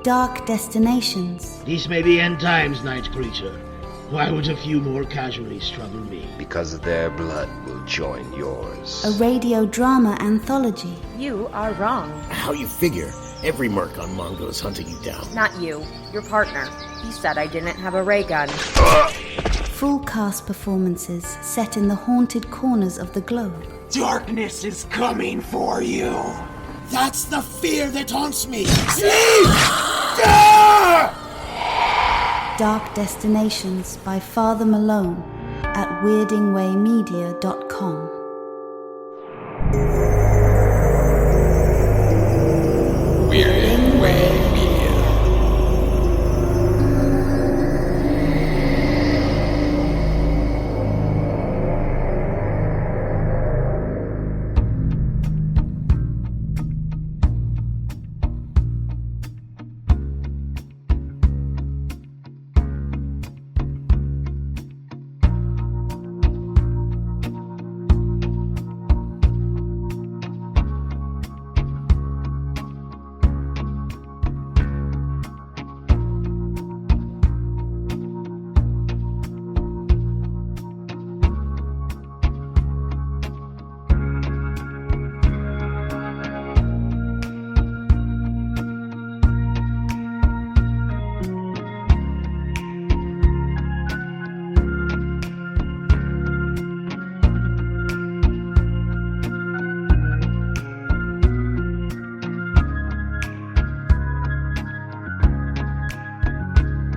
Dark Destinations. These may be end times, night creature. Why would a few more casualties trouble me? Because their blood will join yours. A radio drama anthology. You are wrong. How you figure? Every merc on Mongo is hunting you down. Not you. Your partner. He said I didn't have a ray gun. Full cast performances set in the haunted corners of the globe. Darkness is coming for you. That's the fear that haunts me. Sleep! Ah! Dark Destinations by Father Malone at weirdingwaymedia.com. Weirding Way Media.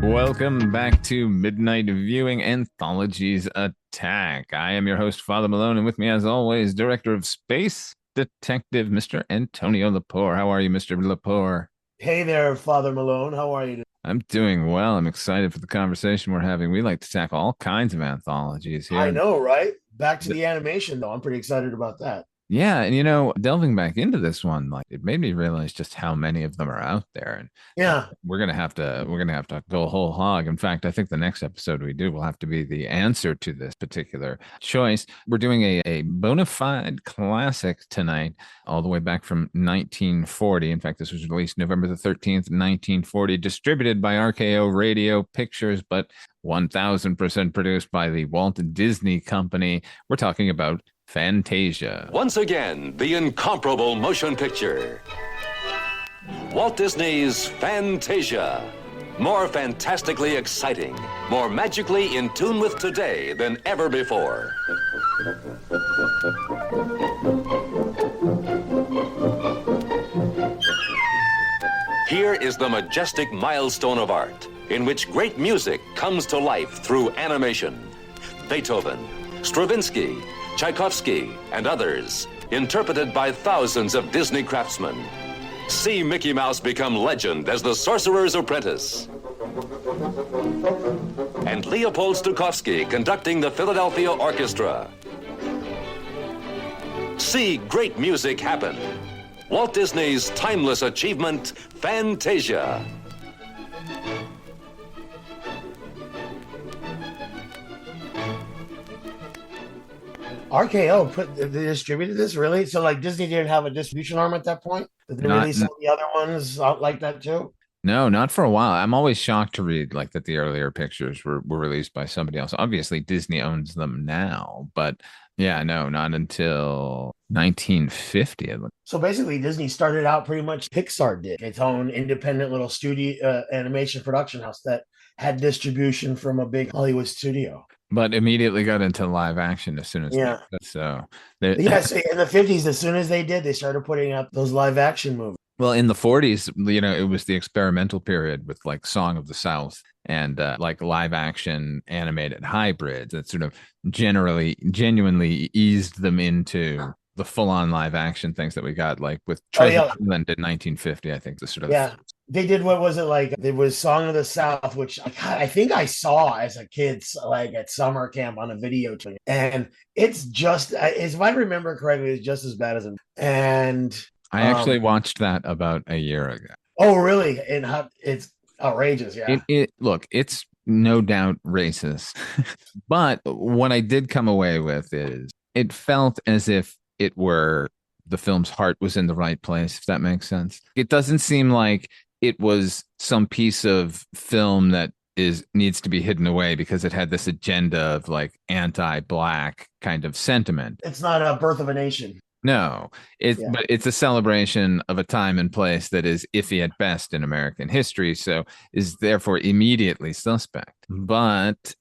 Welcome back to Midnight Viewing Anthologies Attack. I am your host, Father Malone, and with me, as always, Director of Space Detective, Mr. Antonio Llapur. How are you, Mr. Llapur? Hey there, Father Malone. How are you? I'm doing well. I'm excited for the conversation we're having. We like to tackle all kinds of anthologies here. I know, right? Back to the animation, though. I'm pretty excited about that. Yeah, and delving back into this one, like it made me realize just how many of them are out there. And yeah, we're gonna have to go whole hog. In fact, I think the next episode we do will have to be the answer to this particular choice. We're doing a bona fide classic tonight, all the way back from 1940. In fact, this was released November the 13th, 1940, distributed by RKO Radio Pictures, but 1000% produced by the Walt Disney Company. We're talking about Fantasia. Once again, the incomparable motion picture. Walt Disney's Fantasia. More fantastically exciting, more magically in tune with today than ever before. Here is the majestic milestone of art, in which great music comes to life through animation. Beethoven, Stravinsky, Tchaikovsky, and others, interpreted by thousands of Disney craftsmen. See Mickey Mouse become legend as the Sorcerer's Apprentice. And Leopold Stokowski conducting the Philadelphia Orchestra. See great music happen. Walt Disney's timeless achievement, Fantasia. RKO they distributed this, really? So, like, Disney didn't have a distribution arm at that point? Did they release some of the other ones out like that, too? No, not for a while. I'm always shocked to read like that the earlier pictures were released by somebody else. Obviously, Disney owns them now, but yeah, no, not until 1950. So basically, Disney started out pretty much Pixar did. Its own independent little studio animation production house that had distribution from a big Hollywood studio. But immediately got into live action as soon as yeah. So in the 50s, as soon as they started putting up those live action movies. Well, in the 40s, it was the experimental period with like Song of the South and like live action animated hybrids that sort of genuinely eased them into the full on live action things that we got, like with Treasure Island in 1950, I think. They did, what was it like? It was Song of the South, which I think I saw as a kid, like at summer camp on a video. And it's just, if I remember correctly, it's just as bad as it. And I actually watched that about a year ago. Oh, really? And it's outrageous, yeah. Look, it's no doubt racist. But what I did come away with is it felt as if it were the film's heart was in the right place, if that makes sense. It doesn't seem like it was some piece of film that needs to be hidden away because it had this agenda of like anti-black kind of sentiment. It's not a Birth of a Nation. No, but it's a celebration of a time and place that is iffy at best in American history, so is therefore immediately suspect. But,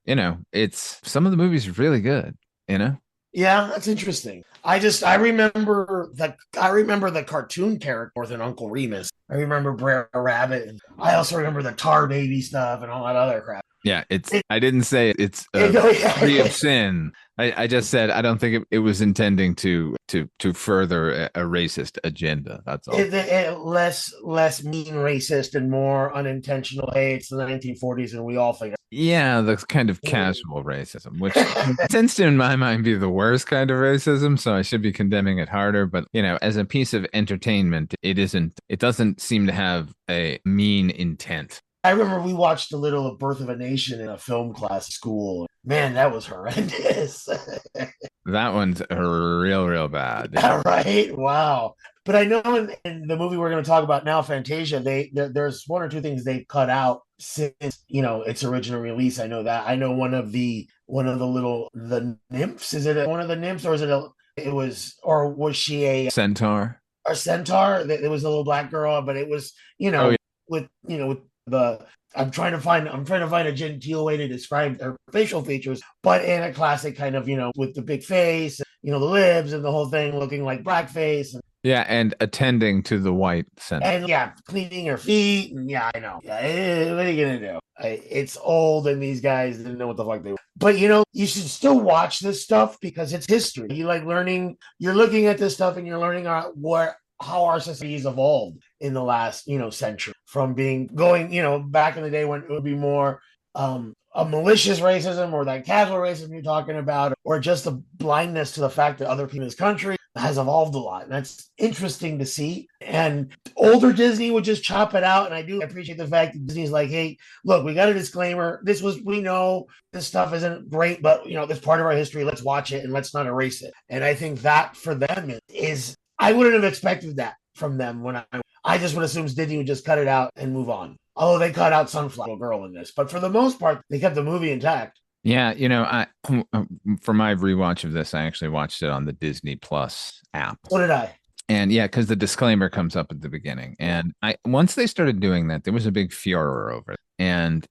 it's some of the movies are really good, Yeah, that's interesting. I remember the cartoon character more than Uncle Remus. I remember Brer Rabbit, and I also remember the Tar Baby stuff and all that other crap. Yeah, I didn't say it's free of sin. I just said I don't think it was intending to further a racist agenda. That's all. Less mean racist and more unintentional. Hey, it's the 1940s and we all think. Yeah, the kind of casual racism, which tends to, in my mind, be the worst kind of racism. So I should be condemning it harder. But, as a piece of entertainment, it doesn't seem to have a mean intent. I remember we watched a little of Birth of a Nation in a film class at school. Man, that was horrendous. That one's real bad. Yeah. Right? Wow. But I know in the movie we're going to talk about now, Fantasia, there's one or two things they cut out since its original release. I know that. I know one of the nymphs. Is it one of the nymphs, or was she a centaur? A centaur? It was a little black girl, but it was with I'm trying to find a genteel way to describe her facial features, but in a classic kind of, with the big face, the lips and the whole thing looking like blackface. Yeah, and attending to the white centaur. And cleaning her feet. And I know. Yeah, what are you going to do? It's old and these guys didn't know what the fuck they were. But, you should still watch this stuff because it's history. You like learning, you're looking at this stuff and you're learning how our society's evolved in the last, century from going, back in the day when it would be more a malicious racism or that casual racism you're talking about, or just the blindness to the fact that other people in this country has evolved a lot. And that's interesting to see. And older Disney would just chop it out. And I do appreciate the fact that Disney's like, hey, look, we got a disclaimer. We know this stuff isn't great, but this part of our history, let's watch it and let's not erase it. And I think that for them is I wouldn't have expected that from them when I just would assume Disney would just cut it out and move on. Although they cut out Sunflower Girl in this, but for the most part, they kept the movie intact. Yeah, I for my rewatch of this, I actually watched it on the Disney Plus app. So did I. And yeah, because the disclaimer comes up at the beginning, and once they started doing that, there was a big furor over it, and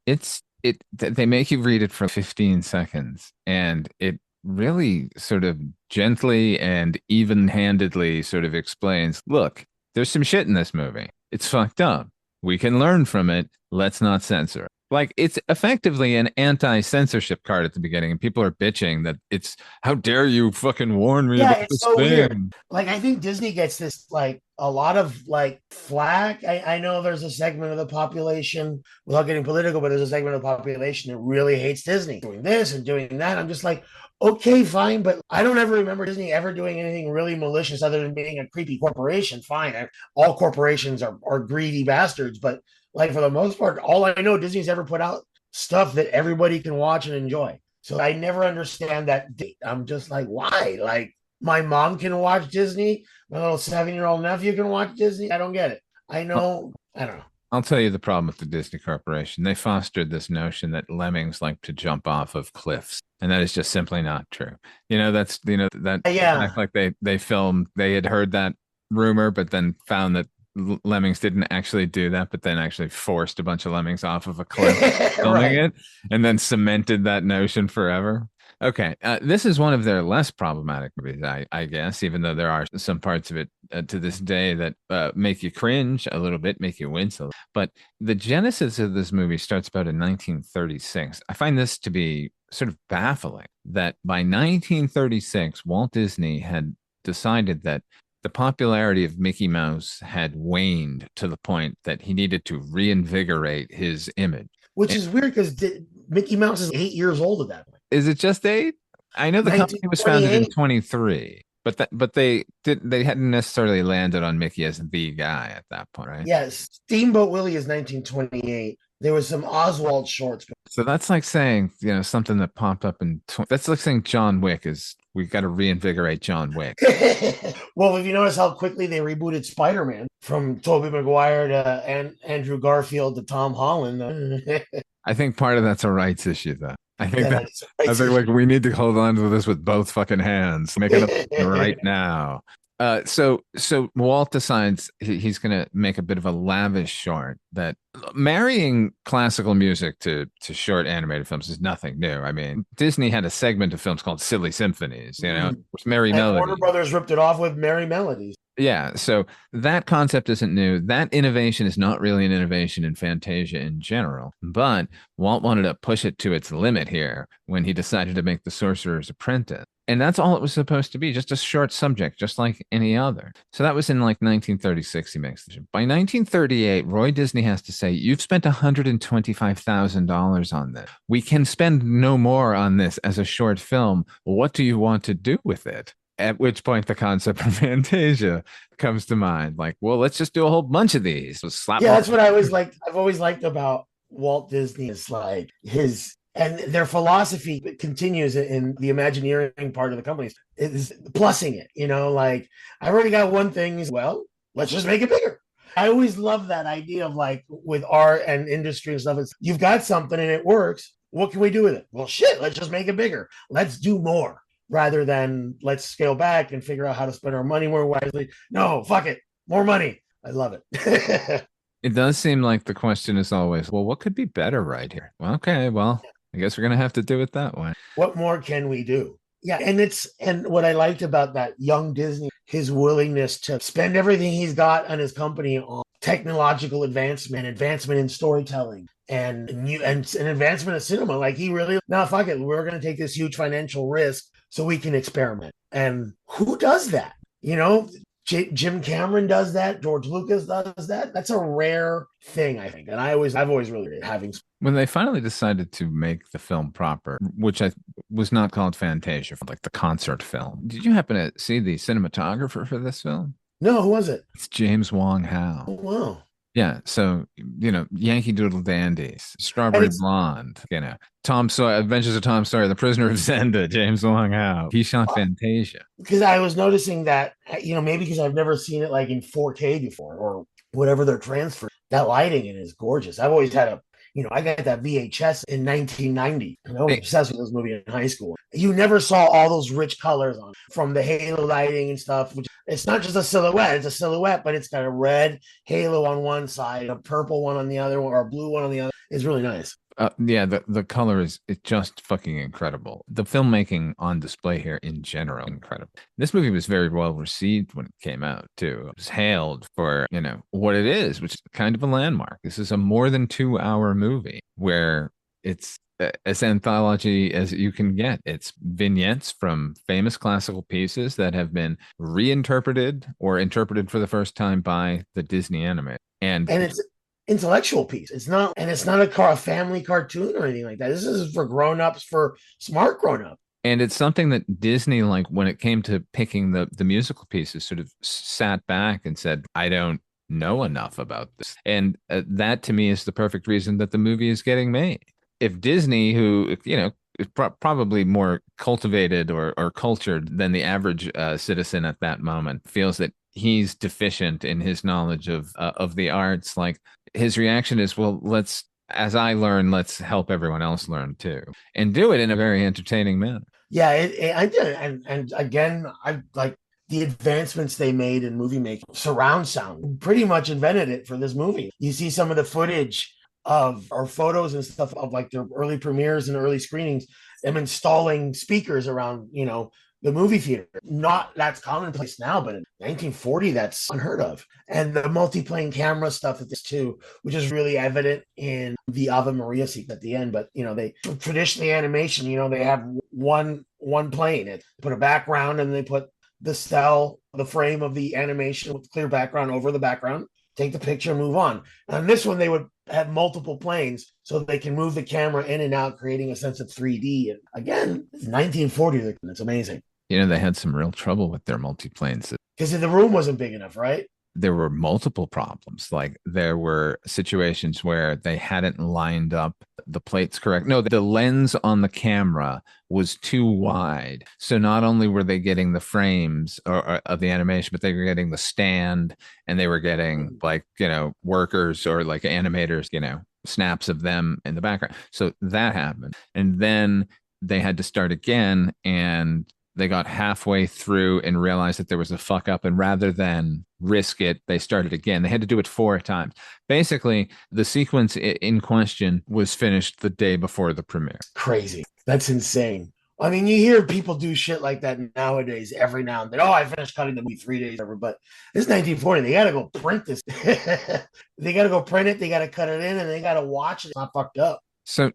they make you read it for 15 seconds, and it really sort of gently and even-handedly sort of explains, look, there's some shit in this movie. It's fucked up. We can learn from it. Let's not censor it. Like, it's effectively an anti-censorship card at the beginning, and people are bitching that it's, how dare you fucking warn me about this thing. Weird. Like, I think Disney gets this, like, a lot of, like, flack. I know there's a segment of the population, without getting political, but there's a segment of the population that really hates Disney doing this and doing that. I'm just like, okay, fine, but I don't ever remember Disney ever doing anything really malicious other than being a creepy corporation. Fine, all corporations are greedy bastards, but like for the most part, all I know, Disney's ever put out stuff that everybody can watch and enjoy. So I never understand that date. I'm just like, why? Like, my mom can watch Disney. My little 7-year-old nephew can watch Disney. I don't get it. I don't know. I'll tell you the problem with the Disney Corporation. They fostered this notion that lemmings like to jump off of cliffs. And that is just simply not true. Like they had heard that rumor, but then found that lemmings didn't actually do that, but then actually forced a bunch of lemmings off of a cliff filming it, and then cemented that notion forever. Okay, this is one of their less problematic movies, I guess, even though there are some parts of it to this day that make you cringe a little bit, make you wince a little. But the genesis of this movie starts about in 1936. I find this to be sort of baffling that by 1936, Walt Disney had decided that the popularity of Mickey Mouse had waned to the point that he needed to reinvigorate his image. Which is weird because Mickey Mouse is 8 years old at that point. Is it just 8? I know the company was founded in 23, but they hadn't necessarily landed on Mickey as the guy at that point, right? Yes, Steamboat Willie is 1928. There was some Oswald shorts, but So that's like saying, something that popped up that's like saying John Wick we got to reinvigorate John Wick. Well, if you notice how quickly they rebooted Spider-Man from Tobey Maguire to Andrew Garfield to Tom Holland. I think part of that's a rights issue, though. I think Yeah, like we need to hold on to this with both fucking hands. Make it right now. So Walt decides he's going to make a bit of a lavish short that marrying classical music to short animated films is nothing new. I mean, Disney had a segment of films called Silly Symphonies, with Merry Melodies. Warner Brothers ripped it off with Merry Melodies. Yeah, so that concept isn't new. That innovation is not really an innovation in Fantasia in general, but Walt wanted to push it to its limit here when he decided to make The Sorcerer's Apprentice. And that's all it was supposed to be, just a short subject, just like any other. So that was in like 1936 he makes this. By 1938, Roy Disney has to say, you've spent $125,000 on this. We can spend no more on this as a short film. What do you want to do with it? At which point the concept of Fantasia comes to mind. Like, well, let's just do a whole bunch of these. That's what I always liked. I've always liked about Walt Disney is like and their philosophy continues in the Imagineering part of the companies is plussing it. Like I already got one thing. Well, let's just make it bigger. I always love that idea of like with art and industry and stuff. It's you've got something and it works. What can we do with it? Well, shit, let's just make it bigger. Let's do more. Rather than let's scale back and figure out how to spend our money more wisely. No, fuck it. More money. I love it. It does seem like the question is always, well, what could be better right here? Well, okay, well, I guess we're going to have to do it that way. What more can we do? Yeah, and what I liked about that young Disney, his willingness to spend everything he's got on his company on technological advancement in storytelling, and an advancement of cinema. Like he really, no, fuck it. We're going to take this huge financial risk so we can experiment. And who does that? Jim Cameron does that. George Lucas does that. That's a rare thing, I think. And I've always really having. When they finally decided to make the film proper, which was not called Fantasia, like the concert film. Did you happen to see the cinematographer for this film? No, who was it? It's James Wong Howe. Oh, wow. Yeah, so Yankee Doodle Dandies, Strawberry Blonde, Tom Sawyer, Adventures of Tom Sawyer, The Prisoner of Zenda, James Wong Howe. He shot Fantasia. Because I was noticing that, maybe because I've never seen it like in 4K before or whatever they're transferred. That lighting in it is gorgeous. I've always had I got that VHS in 1990. I was obsessed with this movie in high school. You never saw all those rich colors on it, from the halo lighting and stuff. Which it's not just a silhouette; it's a silhouette, but it's got a red halo on one side, a purple one on the other, or a blue one on the other. It's really nice. Yeah, the color is just fucking incredible. The filmmaking on display here in general, incredible. This movie was very well received when it came out too. It was hailed for, what it is, which is kind of a landmark. This is a more than 2-hour movie where it's as anthology as you can get. It's vignettes from famous classical pieces that have been reinterpreted or interpreted for the first time by the Disney animator. And it's intellectual piece. It's not a family cartoon or anything like that. This is for grown-ups, for smart grown-ups. And it's something that Disney, like when it came to picking the musical pieces, sort of sat back and said, I don't know enough about this. And that to me is the perfect reason that the movie is getting made. If Disney, who, is probably more cultivated or cultured than the average citizen at that moment, feels that he's deficient in his knowledge of the arts, like his reaction is, well, as I learn, let's help everyone else learn too, and do it in a very entertaining manner. Yeah, I did. And again, I like the advancements they made in movie making. Surround sound pretty much invented it for this movie. You see some of the footage or photos and stuff of like their early premieres and early screenings, them installing speakers around, the movie theater. That's commonplace now, but in 1940, that's unheard of. And the multi-plane camera stuff at this too, which is really evident in the Ave Maria sequence at the end. But they traditionally animation, they have one plane. They put a background and they put the frame of the animation with clear background over the background. Take the picture, move on. On this one, they would have multiple planes so they can move the camera in and out, creating a sense of 3D. And again, it's 1940. It's amazing. They had some real trouble with their multiplanes. Because the room wasn't big enough, right? There were multiple problems. Like there were situations where they hadn't lined up the plates correct. No, the lens on the camera was too wide. So not only were they getting the frames or of the animation, but they were getting the stand, and they were getting like, workers or like animators, snaps of them in the background. So that happened. And then they had to start again, and they got halfway through and realized that there was a fuck up. And rather than risk it, they started again. They had to do it 4 times. Basically, the sequence in question was finished the day before the premiere. Crazy. That's insane. I mean, you hear people do shit like that nowadays every now and then. Oh, I finished cutting the movie 3 days ever, but it's 1940. They got to go print this. They got to go print it. They got to cut it in, and they got to watch it. It's not fucked up. So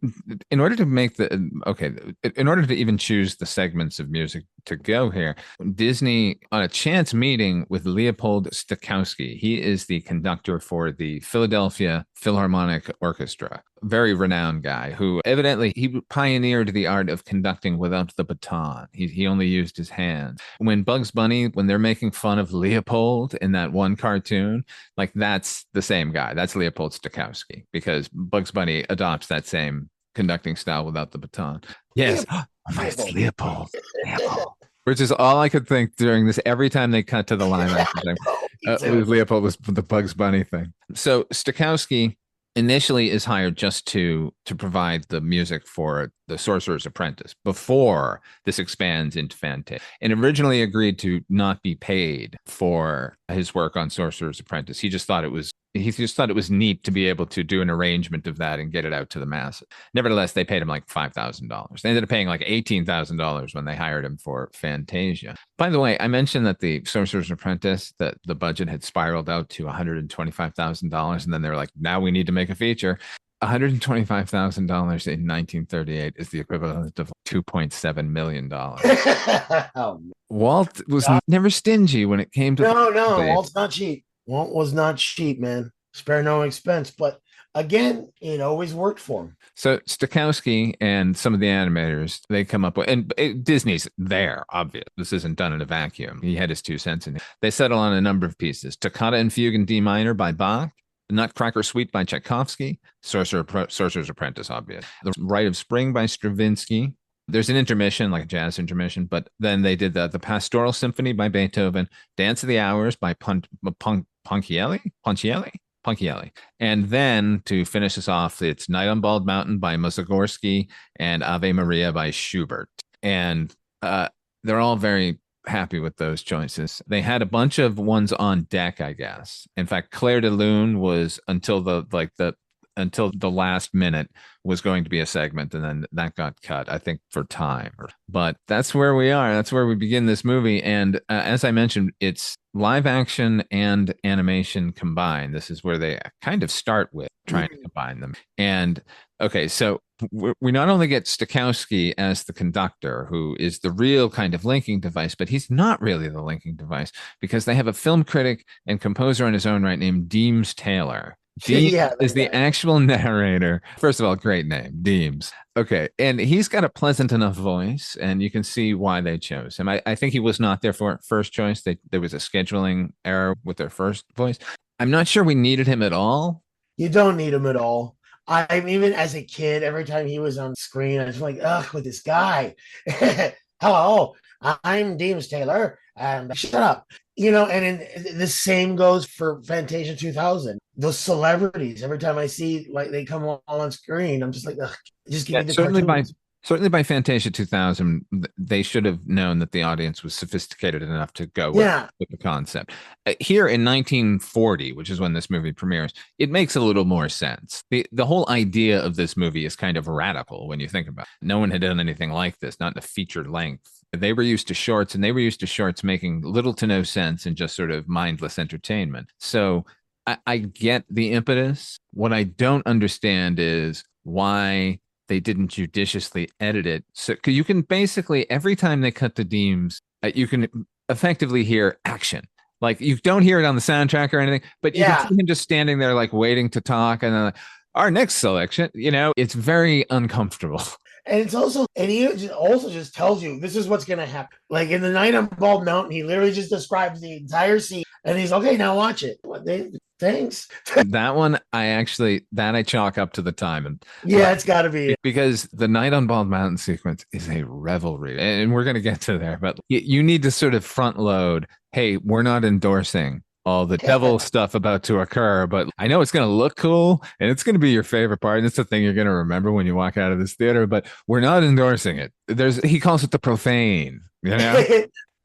in order to in order to even choose the segments of music to go here, Disney, on a chance meeting with Leopold Stokowski, he is the conductor for the Philadelphia Philharmonic Orchestra, very renowned guy who evidently he pioneered the art of conducting without the baton. He only used his hands. When Bugs Bunny, when they're making fun of Leopold in that one cartoon, like that's the same guy. That's Leopold Stokowski, because Bugs Bunny adopts that same conducting style without the baton. Yes. Oh, it's Leopold. Leopold. Which is all I could think during this. Every time they cut to the live action thing, Leopold was the Bugs Bunny thing. So Stokowski initially is hired just to provide the music for the Sorcerer's Apprentice before this expands into Fantasia, and originally agreed to not be paid for his work on Sorcerer's Apprentice. He just thought it was neat to be able to do an arrangement of that and get it out to the masses. Nevertheless, they paid him like $5,000. They ended up paying like $18,000 when they hired him for Fantasia. By the way, I mentioned that the Sorcerer's Apprentice, that the budget had spiraled out to $125,000, and then they were like, now we need to make a feature. $125,000 in 1938 is the equivalent of $2.7 million. Walt was never stingy when it came to no, Walt's not cheap. Walt was not cheap, man. Spare no expense. But again, it always worked for him. So Stokowski and some of the animators, they come up with, and Disney's there, obvious. This isn't done in a vacuum. He had his 2 cents in it. They settle on a number of pieces. Toccata and Fugue in D minor by Bach. Nutcracker Suite by Tchaikovsky. Sorcerer's Apprentice, obvious. The Rite of Spring by Stravinsky. There's an intermission, like a jazz intermission, but then they did the Pastoral Symphony by Beethoven, Dance of the Hours by Ponchielli. And then to finish us off, it's Night on Bald Mountain by Mussorgsky and Ave Maria by Schubert. And they're all very happy with those choices. They had a bunch of ones on deck, I guess. In fact, Clair de Lune was until the last minute was going to be a segment, and then that got cut, I think, for time. But that's where we are. That's where we begin this movie. And as I mentioned, it's live action and animation combined. This is where they kind of start with trying to combine them. And okay, so we not only get Stokowski as the conductor, who is the real kind of linking device, but he's not really the linking device, because they have a film critic and composer in his own right named Deems Taylor. Deems is the actual narrator. First of all, great name, Deems. Okay, and he's got a pleasant enough voice, and you can see why they chose him. I think he was not their first choice. There was a scheduling error with their first voice. I'm not sure we needed him at all. You don't need him at all. Even as a kid, every time he was on screen, I was like, ugh, with this guy. Hello, I'm Deems Taylor, and shut up. And the same goes for Fantasia 2000. Those celebrities, every time I see like they come on screen, I'm just like, ugh, just give me the cartoons. Certainly by Fantasia 2000, they should have known that the audience was sophisticated enough to go with the concept. Here in 1940, which is when this movie premieres, it makes a little more sense. The whole idea of this movie is kind of radical when you think about it. No one had done anything like this, not in a feature length. They were used to shorts, and they were used to shorts making little to no sense and just sort of mindless entertainment. So I get the impetus. What I don't understand is why they didn't judiciously edit it. So you can basically, every time they cut to Deems, you can effectively hear action. Like, you don't hear it on the soundtrack or anything, but you can see him just standing there, like, waiting to talk. And then, like, our next selection, it's very uncomfortable. And it's also, and he also just tells you this is what's going to happen. Like in The Night on Bald Mountain, he literally just describes the entire scene, and he's okay. Now watch it. Thanks. That one, I chalk up to the time, and yeah, it's got to be because the Night on Bald Mountain sequence is a revelry, and we're going to get to there. But you need to sort of front load. Hey, we're not endorsing all the devil stuff about to occur, but I know it's going to look cool and it's going to be your favorite part. And it's the thing you're going to remember when you walk out of this theater, but we're not endorsing it. He calls it the profane, you know?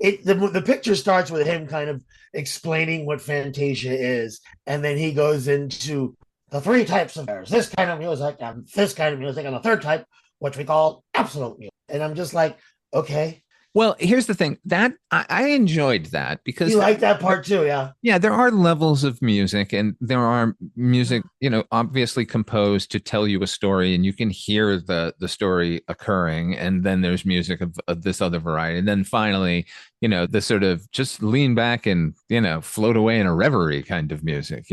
The picture starts with him kind of explaining what Fantasia is. And then he goes into the three types of airs, this kind of music and this kind of music, and the third type, which we call absolute music. And I'm just like, okay. Well, here's the thing that I enjoyed that because you like that part too. Yeah. Yeah. There are levels of music, and there are music, obviously composed to tell you a story, and you can hear the story occurring. And then there's music of this other variety. And then finally, the sort of just lean back and, float away in a reverie kind of music,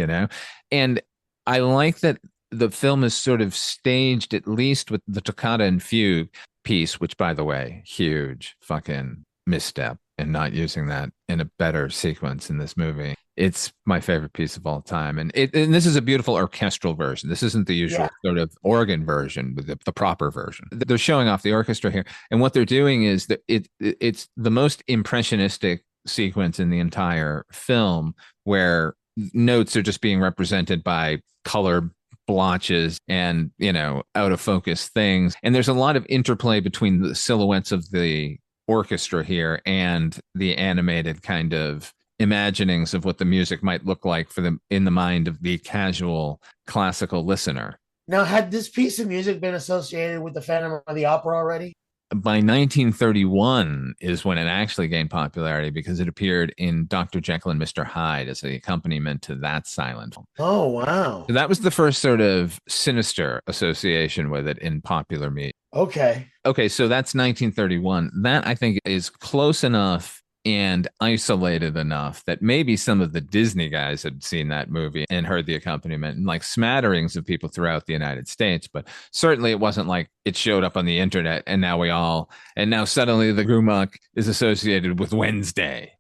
and I like that the film is sort of staged, at least with the toccata and fugue piece, which, by the way, huge fucking misstep in not using that in a better sequence in this movie. It's my favorite piece of all time, and this is a beautiful orchestral version. This isn't the usual sort of organ version, with the proper version. They're showing off the orchestra here, and what they're doing is that it's the most impressionistic sequence in the entire film, where notes are just being represented by color blotches and out of focus things, and there's a lot of interplay between the silhouettes of the orchestra here and the animated kind of imaginings of what the music might look like for them in the mind of the casual classical listener. Now, had this piece of music been associated with the Phantom of the Opera already? By 1931 is when it actually gained popularity, because it appeared in Dr. Jekyll and Mr. Hyde as the accompaniment to that silent film. Oh, wow. So that was the first sort of sinister association with it in popular media. Okay, so that's 1931. That, I think, is close enough and isolated enough that maybe some of the Disney guys had seen that movie and heard the accompaniment, and like smatterings of people throughout the United States. But certainly it wasn't like it showed up on the internet and now suddenly the Grumach is associated with Wednesday.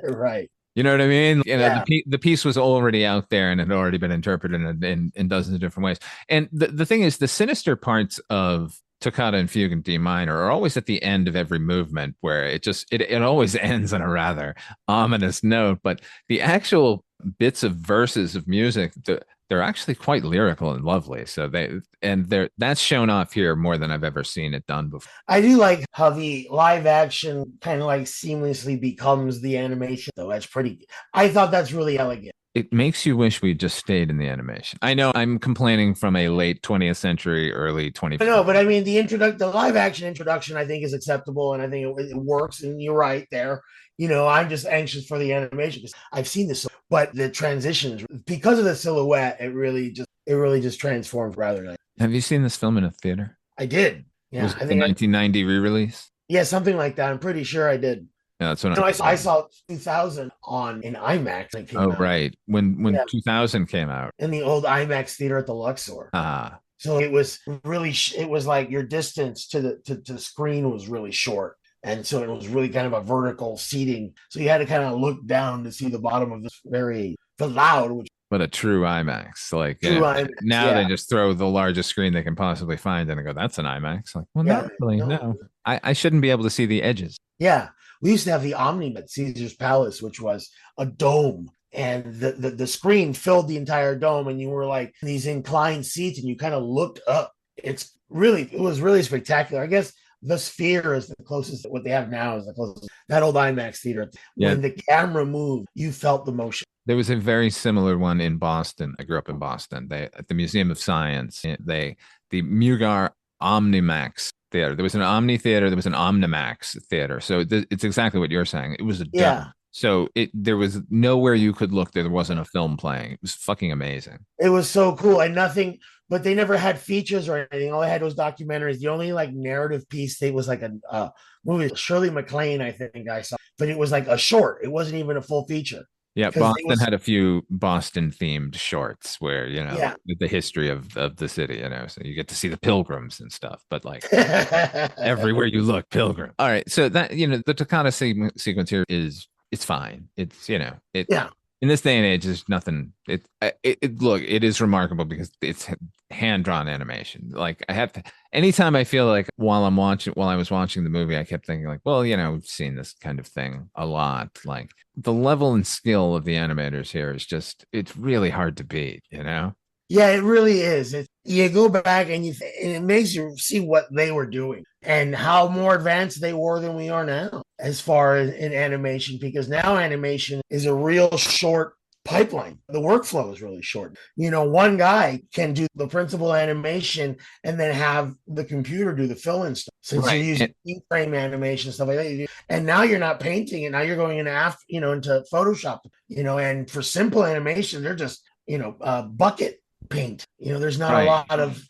Right. You know what I mean? The piece was already out there and had already been interpreted in dozens of different ways. And the thing is, the sinister parts of toccata and fugue in D minor are always at the end of every movement, where it always ends on a rather ominous note. But the actual bits of verses of music, they're actually quite lyrical and lovely. So that's shown off here more than I've ever seen it done before. I do like how the live action kind of like seamlessly becomes the animation, though. I thought that's really elegant. It makes you wish we just stayed in the animation. I know I'm complaining from a late 20th century, early 21st. No, but I mean, the live action introduction, I think, is acceptable, and I think it works. And you're right there. I'm just anxious for the animation because I've seen this, but the transitions, because of the silhouette, it really just transforms rather nice. Have you seen this film in a theater? I did. Yeah, was it the 1990 re-release? Yeah, something like that. I'm pretty sure I did. Yeah, that's when I saw 2000 in IMAX. Right. When 2000 came out. In the old IMAX theater at the Luxor. Ah. So it was really, it was like your distance to the screen was really short. And so it was really kind of a vertical seating. So you had to kind of look down to see the bottom of this the loud. But a true IMAX. Like IMAX, now they just throw the largest screen they can possibly find and they go, that's an IMAX. Like, well, not really. No. I shouldn't be able to see the edges. Yeah. We used to have the Omni at Caesar's Palace, which was a dome, and the screen filled the entire dome, and you were like in these inclined seats, and you kind of looked up. It was really spectacular. I guess the Sphere is the closest. What they have now is the closest. That old IMAX theater. Yeah. When the camera moved, you felt the motion. There was a very similar one in Boston. I grew up in Boston. At the Museum of Science, the Mugar Omnimax theater. There was an Omni theater. There was an Omnimax theater. So it's exactly what you're saying. It was a dome. Yeah. So there was nowhere you could look there wasn't a film playing. It was fucking amazing. It was so cool. And nothing, but they never had features or anything. All they had was documentaries. The only like narrative piece they was like a movie, Shirley MacLaine, I think I saw, but it was like a short. It wasn't even a full feature. Yeah, 'Cause Boston had a few Boston themed shorts where, Yeah. the history of the city, so you get to see the pilgrims and stuff, but like everywhere you look, pilgrim. All right. So that, the Takata sequence here it's fine. It's, it, Yeah. in this day and age, there's nothing. Look, it is remarkable because it's hand drawn animation. Like I have to, anytime I feel like while I was watching the movie, I kept thinking like, well, we've seen this kind of thing a lot. Like the level and skill of the animators here is it's really hard to beat, Yeah, it really is. You go back and it makes you see what they were doing and how more advanced they were than we are now as far as in animation, because now animation is a real short pipeline. The workflow is really short. One guy can do the principal animation and then have the computer do the fill-in stuff. Since Right. you're using frame animation, stuff like that, and now you're not painting it. Now you're going into Photoshop, and for simple animation, they're just, bucket paint. There's not a lot of,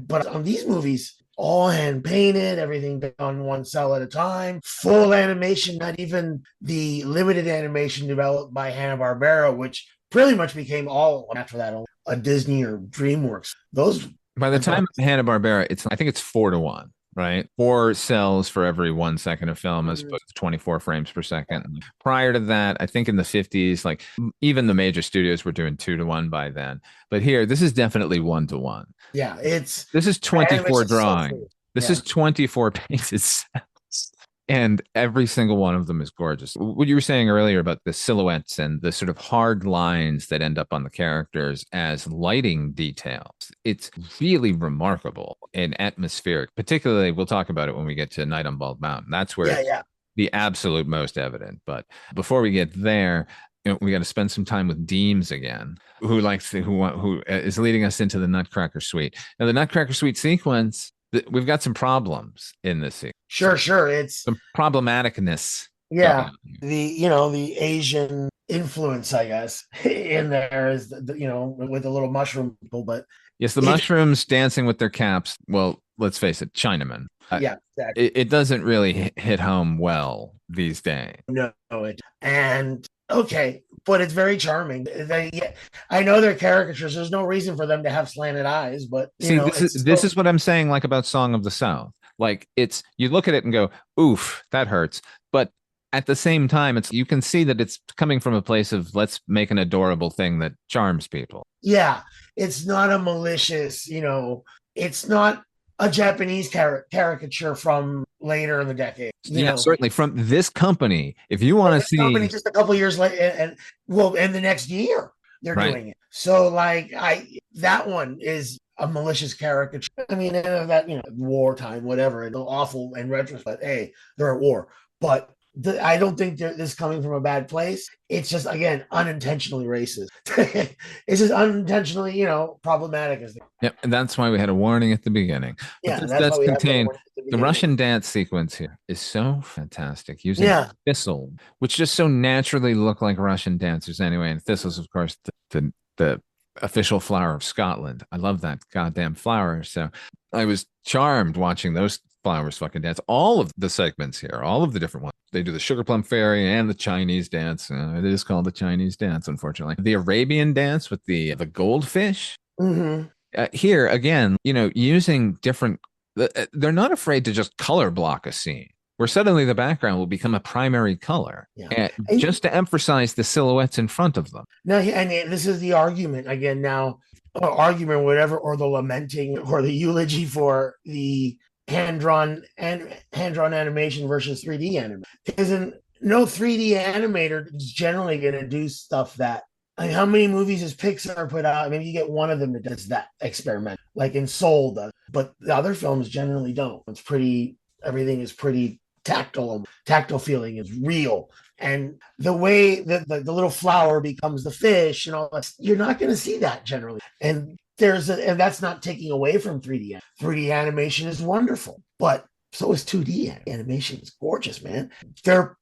but on these movies, all hand painted, everything on one cell at a time, full animation, not even the limited animation developed by Hanna-Barbera, which pretty much became all after that a Disney or DreamWorks. Those by the time Hanna-Barbera, I think it's 4-1. Right, 4 cells for every 1 second of film, as opposed to 24 frames per second. Prior to that, I think in the 50s, like even the major studios were doing 2-1 by then. But here, this is definitely 1-1. Yeah, this is 24 drawing. This is 24 painted cells, and every single one of them is gorgeous. What you were saying earlier about the silhouettes and the sort of hard lines that end up on the characters as lighting details, it's really remarkable and atmospheric. Particularly, we'll talk about it when we get to Night on Bald Mountain. That's where it's the absolute most evident. But before we get there, we got to spend some time with Deems again, who is leading us into the Nutcracker Suite. Now, the Nutcracker Suite sequence, we've got some problems in this sequence. Sure. It's some problematicness. Yeah. The Asian influence, I guess, in there is, with the little mushroom people. But yes, the mushrooms dancing with their caps. Well, let's face it, Chinamen. Yeah, exactly. It doesn't really hit home well these days. No, okay, but it's very charming. I know they're caricatures. There's no reason for them to have slanted eyes, but this is what I'm saying, like about Song of the South. Like you look at it and go, oof, that hurts. But at the same time, you can see that it's coming from a place of let's make an adorable thing that charms people. Yeah, it's not a malicious, it's not a Japanese caricature from later in the decade. Certainly from this company. If you want to see company just a couple years later, and the next year they're doing it. So that one is a malicious caricature. I mean, wartime, whatever, and awful in retrospect. Hey, they're at war, but I don't think this is coming from a bad place. It's just, again, unintentionally racist. It's just unintentionally, problematic. Yep, and that's why we had a warning at the beginning. Yeah, that's contained. The Russian dance sequence here is so fantastic, using thistle, which just so naturally look like Russian dancers anyway. And thistles, of course, the official flower of Scotland. I love that goddamn flower. So I was charmed watching those flowers fucking dance. All of the segments here, all of the different ones. They do the Sugar Plum Fairy and the Chinese dance. It is called the Chinese dance, unfortunately. The Arabian dance with the goldfish. Mm-hmm. Here, again, using different... They're not afraid to just color block a scene, where suddenly the background will become a primary color, just to emphasize the silhouettes in front of them. Now, and this is the argument, again, argument, whatever, or the lamenting or the eulogy for the hand-drawn animation versus 3D animation. Because no 3D animator is generally going to do stuff that, how many movies has Pixar put out? Maybe you get one of them that does that experiment, like in Soul does, but the other films generally don't. Everything is pretty tactile. Tactile feeling is real. And the way that the little flower becomes the fish and all that, you're not going to see that generally. And that's not taking away from 3D. 3D animation is wonderful, but so is 2D animation. It's gorgeous, man.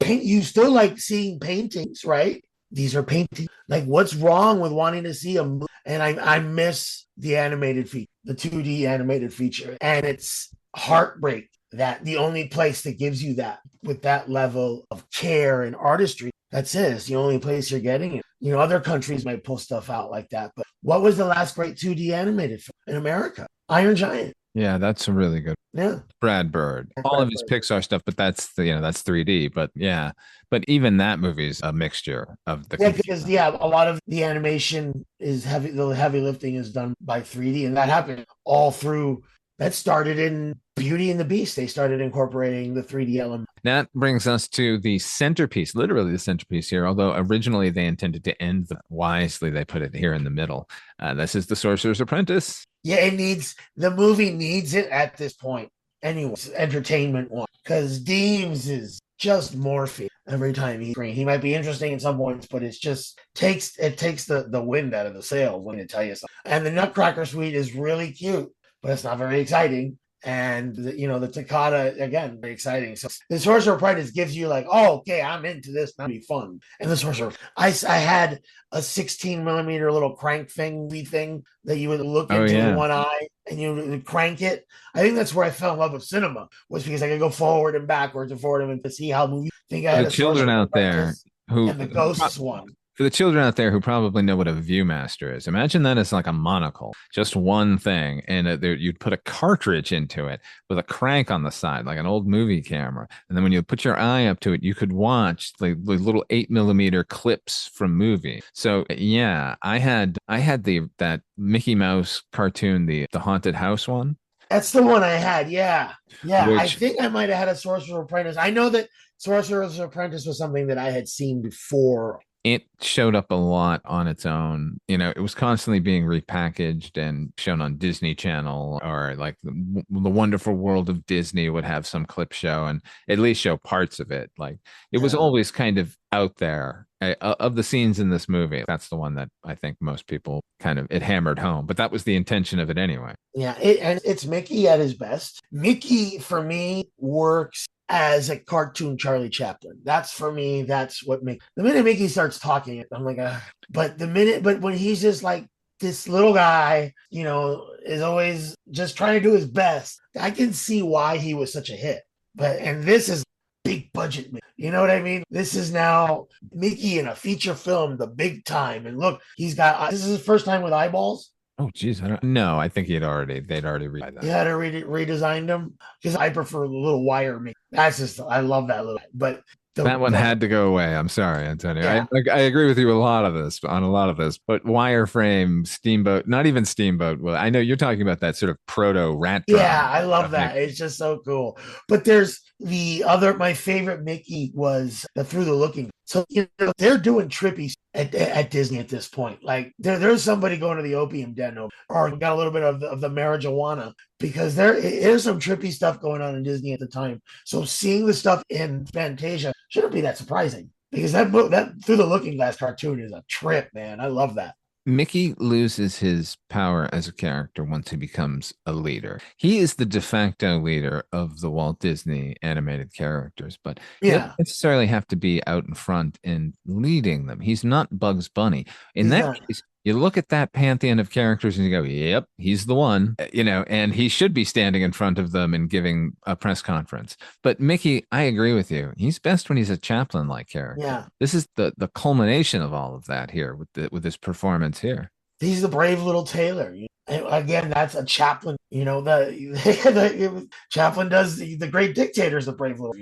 You still like seeing paintings, right? These are paintings. Like, what's wrong with wanting to see a movie? And I miss the animated feature, the 2D animated feature. And it's heartbreak that the only place that gives you that with that level of care and artistry, That's it. It's the only place you're getting it. Other countries might pull stuff out like that. But what was the last great 2D animated film in America? Iron Giant. Yeah, that's a really good. Yeah. Brad Bird. All of his Pixar stuff, but that's 3D. But yeah, but even that movie is a mixture of the. Yeah, because a lot of the animation is heavy. The heavy lifting is done by 3D, and that happened all through. That started in Beauty and the Beast. They started incorporating the 3D element. That brings us to the centerpiece, literally the centerpiece here. Although originally they intended to end wisely, they put it here in the middle. This is the Sorcerer's Apprentice. Yeah, the movie needs it at this point. Anyways, entertainment one, because Deems is just morphine every time he's green. He might be interesting at some points, but it takes the wind out of the sails. Let me tell you something. And the Nutcracker Suite is really cute, but it's not very exciting. And the Toccata, again, very exciting. So the Sorcerer Apprentice gives you like, oh, okay, I'm into this. That'll be fun. And the Sorcerer, I had a 16 millimeter little crank thing that you would look into with one eye and you would crank it. I think that's where I fell in love with cinema, was because I could go forward and backwards and forward and to see how movies. I think I had the children out there and the Ghosts one. For the children out there who probably know what a Viewmaster is, imagine that as like a monocle, just one thing, and you'd put a cartridge into it with a crank on the side, like an old movie camera. And then when you put your eye up to it, you could watch the little 8 millimeter clips from movies. So yeah, I had that Mickey Mouse cartoon, the Haunted House one. That's the one I had. Yeah. I think I might have had a Sorcerer's Apprentice. I know that Sorcerer's Apprentice was something that I had seen before. It showed up a lot on its own. It was constantly being repackaged and shown on Disney Channel, or like the Wonderful World of Disney would have some clip show and at least show parts of it. Like it was always kind of out there of the scenes in this movie. That's the one that I think most people it hammered home, but that was the intention of it anyway. Yeah. And it's Mickey at his best. Mickey for me works as a cartoon Charlie Chaplin. That's what the minute Mickey starts talking, I'm like, but when he's just like this little guy, is always just trying to do his best, I can see why he was such a hit. And this is big budget, you know what I mean? This is now Mickey in a feature film, the big time. And look, this is his first time with eyeballs. Oh, geez. I think they'd already read that. You had to redesigned them, because I prefer the little wire Mickey. I love that little, but that one had to go away. I'm sorry, Antonio. Yeah. I agree with you on a lot of this, but wireframe, Steamboat, not even Steamboat. Well, I know you're talking about that sort of proto rat. Yeah, I love that. It's just so cool. But there's my favorite Mickey was the Through the Looking. So they're doing trippy at Disney at this point. Like there's somebody going to the opium den or got a little bit of the marijuana, because there's some trippy stuff going on in Disney at the time. So seeing the stuff in Fantasia shouldn't be that surprising, because that Through the Looking Glass cartoon is a trip, man. I love that. Mickey loses his power as a character once he becomes a leader. He is the de facto leader of the Walt Disney animated characters, but he doesn't necessarily have to be out in front and leading them. He's not Bugs Bunny. In that case, you look at that pantheon of characters and you go, yep, he's the one, and he should be standing in front of them and giving a press conference. But Mickey, I agree with you. He's best when he's a Chaplin-like character. Yeah. This is the culmination of all of that here with this performance here. He's the brave little tailor. And again, that's a Chaplin. Chaplin does the Great Dictator is the brave little.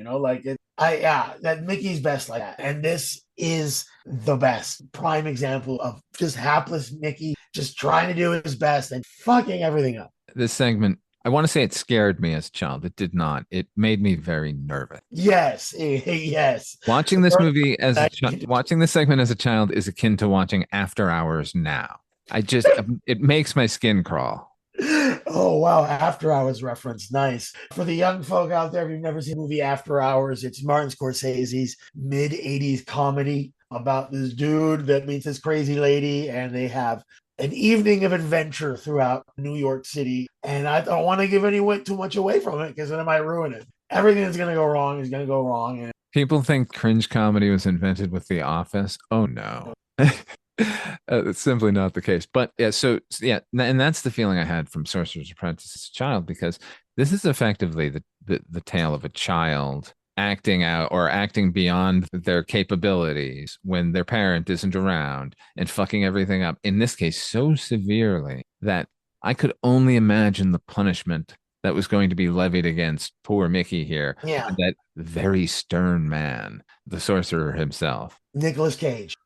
That Mickey's best like that, and this is the best prime example of just hapless Mickey just trying to do his best and fucking everything up. This segment, I want to say it scared me as a child. It did not. It made me very nervous. Yes. Watching this movie watching this segment as a child is akin to watching After Hours now. It makes my skin crawl. Oh, wow. After Hours reference. Nice. For the young folk out there, if you've never seen the movie After Hours, it's Martin Scorsese's mid-'80s comedy about this dude that meets this crazy lady, and they have an evening of adventure throughout New York City. And I don't want to give too much away from it, because then I might ruin it. Everything that's going to go wrong is going to go wrong. And people think cringe comedy was invented with The Office. Oh, no. It's simply not the case. But and that's the feeling I had from Sorcerer's Apprentice as a child, because this is effectively the tale of a child acting out or acting beyond their capabilities when their parent isn't around and fucking everything up. In this case, so severely that I could only imagine the punishment that was going to be levied against poor Mickey here. Yeah. That very stern man, the sorcerer himself. Nicolas Cage.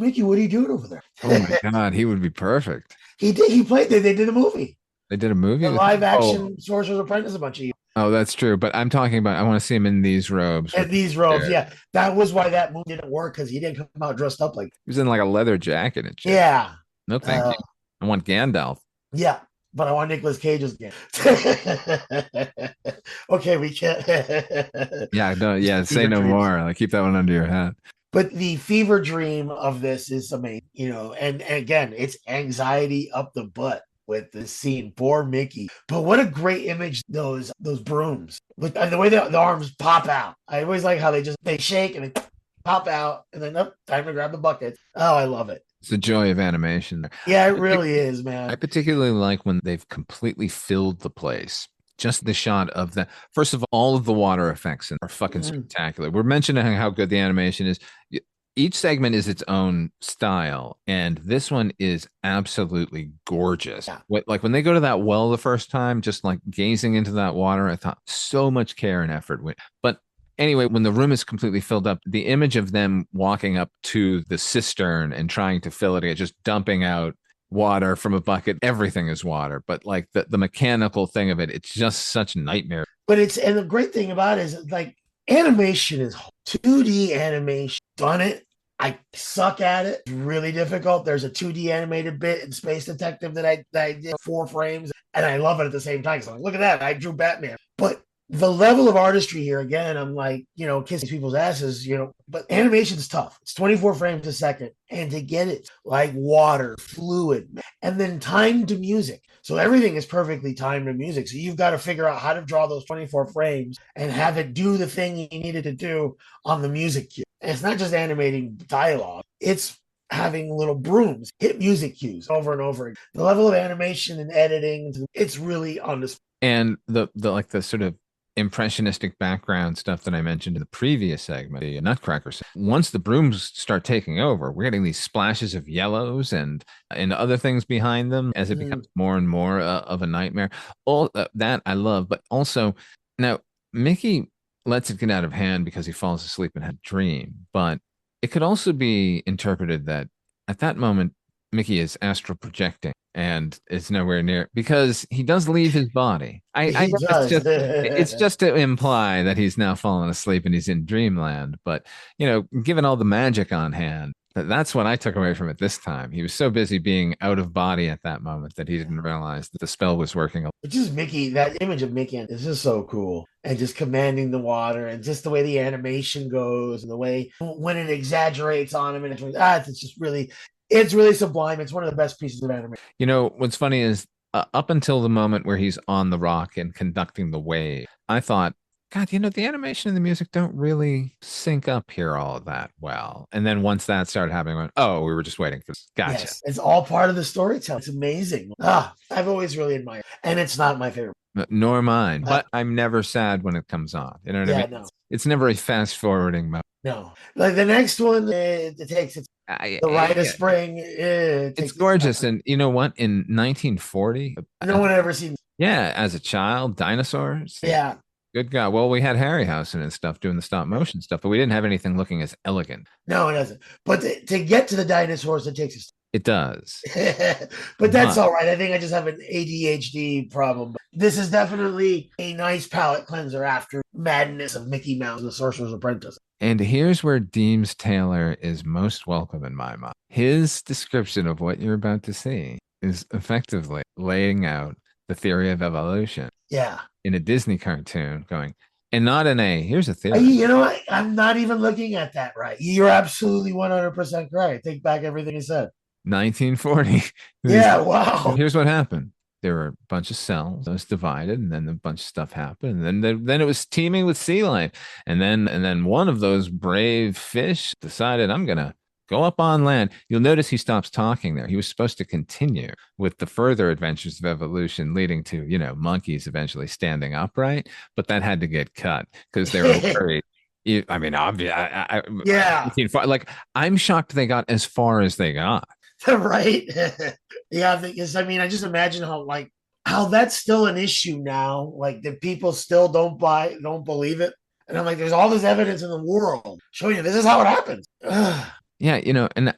Mickey, what are you doing over there? Oh my God, he would be perfect. He played. They did a movie. They did a movie. The live action Sorcerer's Apprentice a bunch of years. Oh, that's true. But I'm talking about, I want to see him in these robes. And these robes, yeah. That was why that movie didn't work, because he didn't come out dressed up like. He was in like a leather jacket and shit. Yeah. No, thank you. I want Gandalf. Yeah, but I want Nicolas Cage again. Okay, we can't. Yeah, no, yeah. Say no more. Like, keep that one under your hat. But the fever dream of this is amazing, and again, it's anxiety up the butt with this scene. Poor Mickey. But what a great image those brooms. And the way the arms pop out. I always like how they shake and they pop out, and then time to grab the bucket. Oh, I love it. It's the joy of animation. Yeah, it really is, man. I particularly like when they've completely filled the place. Just the shot of the, first of all of the water effects are fucking spectacular. We're mentioning how good the animation is. Each segment is its own style, and this one is absolutely gorgeous. Yeah. Like when they go to that well the first time, just like gazing into that water, I thought so much care and effort. But anyway, when the room is completely filled up, the image of them walking up to the cistern and trying to fill it, just dumping out water from a bucket, everything is water. But like the mechanical thing of it, it's just such a nightmare. But and the great thing about it is like animation is 2D animation. Done it. I suck at it. It's really difficult. There's a 2D animated bit in Space Detective that I did 4 frames, and I love it at the same time. So I'm like, look at that. I drew Batman. But the level of artistry here, again, I'm like, kissing people's asses, but animation's tough. It's 24 frames a second. And to get it like water, fluid, and then timed to music. So everything is perfectly timed to music. So you've got to figure out how to draw those 24 frames and have it do the thing you needed to do on the music cue. And it's not just animating dialogue. It's having little brooms hit music cues over and over again. The level of animation and editing, it's really on display. And the sort of impressionistic background stuff that I mentioned in the previous segment, the Nutcracker. Once the brooms start taking over, we're getting these splashes of yellows and other things behind them as it becomes more and more of a nightmare. All that I love, but also now Mickey lets it get out of hand because he falls asleep and had a dream. But it could also be interpreted that at that moment Mickey is astral projecting and it's nowhere near, because he does leave his body. It's just to imply that he's now fallen asleep and he's in dreamland. But given all the magic on hand, that's what I took away from it this time. He was so busy being out of body at that moment that he didn't realize that the spell was working. Just Mickey, that image of Mickey is just so cool, and just commanding the water, and just the way the animation goes, and the way when it exaggerates on him, and it's just really. It's really sublime. It's one of the best pieces of animation. What's funny is up until the moment where he's on the rock and conducting the wave, I thought, God, the animation and the music don't really sync up here all of that well. And then once that started happening, I went, oh, we were just waiting for this. Gotcha. Yes, it's all part of the storytelling. It's amazing. I've always really admired, and it's not my favorite. Nor mine, but I'm never sad when it comes on. You know what I mean? No. It's never a fast forwarding mode. No, like the next one, it takes its the Rite of Spring. It's gorgeous, and you know what? In 1940, no one had ever seen. Yeah, as a child, Dinosaurs. Yeah. Good God. Well, we had Harryhausen and stuff doing the stop motion stuff, but we didn't have anything looking as elegant. No, it doesn't. But to get to the dinosaurs, it takes. It does. But that's all right. I think I just have an ADHD problem. This is definitely a nice palate cleanser after madness of Mickey Mouse and the Sorcerer's Apprentice. And here's where Deems Taylor is most welcome in my mind. His description of what you're about to see is effectively laying out the theory of evolution. Yeah. In a Disney cartoon going, and not an A. Here's a theory. You know what? I'm not even looking at that right. You're absolutely 100% correct. Take back everything you said. 1940. Yeah, wow. Here's what happened. There were a bunch of cells. It was divided, and then a bunch of stuff happened. And then it was teeming with sea life. And then one of those brave fish decided, I'm gonna Go up on land. You'll notice he stops talking there. He was supposed to continue with the further adventures of evolution, leading to, monkeys eventually standing upright, but that had to get cut because they were worried. I mean, obviously, Yeah. like, I'm shocked they got as far as they got. Right. Yeah, because I just imagine how that's still an issue now. Like that people still don't believe it. And I'm like, there's all this evidence in the world showing you this is how it happens. Yeah, and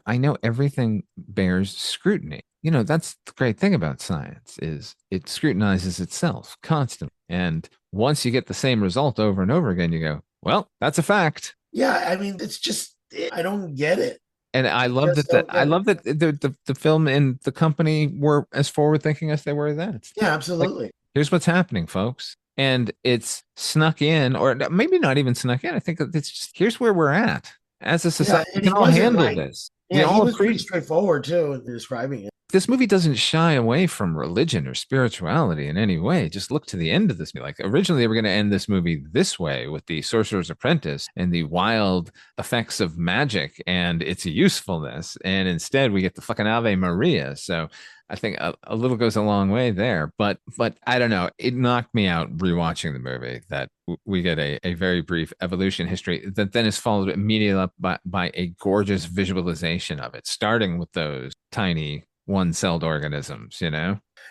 I know everything bears scrutiny. That's the great thing about science is it scrutinizes itself constantly. And once you get the same result over and over again, you go, well, that's a fact. Yeah, it's just I don't get it. And I love that. I love that the film and the company were as forward thinking as they were then. Yeah, absolutely. Like, here's what's happening, folks. And it's snuck in, or maybe not even snuck in. I think it's just here's where we're at as a society. We can all handle this. Yeah, he was pretty straightforward too in describing it. This movie doesn't shy away from religion or spirituality in any way. Just look to the end of this movie. Like originally, they were going to end this movie this way with the Sorcerer's Apprentice and the wild effects of magic and its usefulness. And instead, we get the fucking Ave Maria. So I think a little goes a long way there. But I don't know. It knocked me out rewatching the movie that we get a very brief evolution history that then is followed immediately up by a gorgeous visualization of it, starting with those tiny one-celled organisms,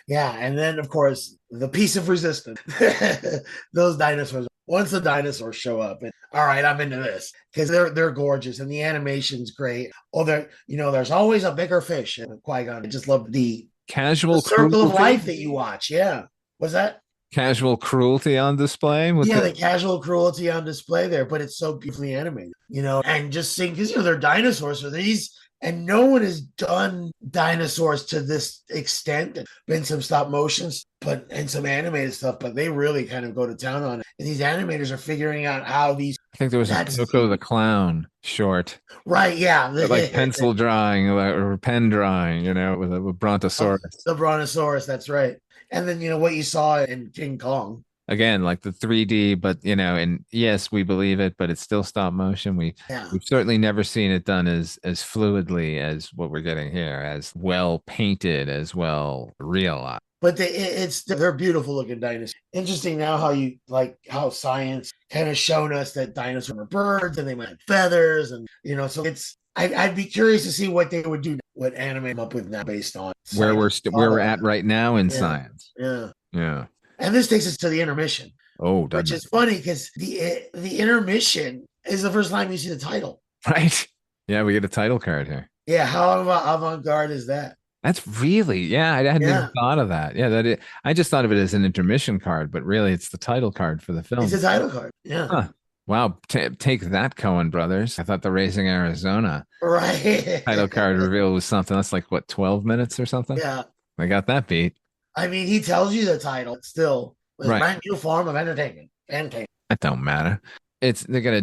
Yeah, and then of course the piece of resistance. Those dinosaurs. Once the dinosaurs show up, and all right, I'm into this because they're gorgeous and the animation's great. Oh, there's always a bigger fish. And Qui-Gon, I just love the casual circle of life that you watch. Yeah, what's that? Casual cruelty on display. The casual cruelty on display there, but it's so beautifully animated, and just seeing because they're dinosaurs, so these. And no one has done dinosaurs to this extent. There's been some stop motions, and some animated stuff, but they really kind of go to town on it. And these animators are figuring out how these. I think there was a Coco the Clown short. Right, yeah. Like pencil drawing or pen drawing, with Brontosaurus. The Brontosaurus, that's right. And then, what you saw in King Kong. Again, like the 3D, but and yes, we believe it, but it's still stop motion. We've certainly never seen it done as fluidly as what we're getting here, as well painted, as well realized. But they're beautiful looking dinosaurs. Interesting now how science kind of shown us that dinosaurs were birds and they might have feathers, and so I'd be curious to see what they would do, what anime come up with now based on where we're at right now in science. Yeah. And this takes us to the intermission. Oh, which is funny because the intermission is the first time you see the title. Right. Yeah, we get a title card here. Yeah, how avant-garde is that? That's really, I hadn't even thought of that. Yeah, I just thought of it as an intermission card, but really it's the title card for the film. It's a title card. Yeah. Huh. Wow, take that, Coen Brothers. I thought the Raising Arizona title card reveal was something that's like, what, 12 minutes or something? Yeah. I got that beat. He tells you the title still. It's a brand new form of entertainment. That don't matter. They got a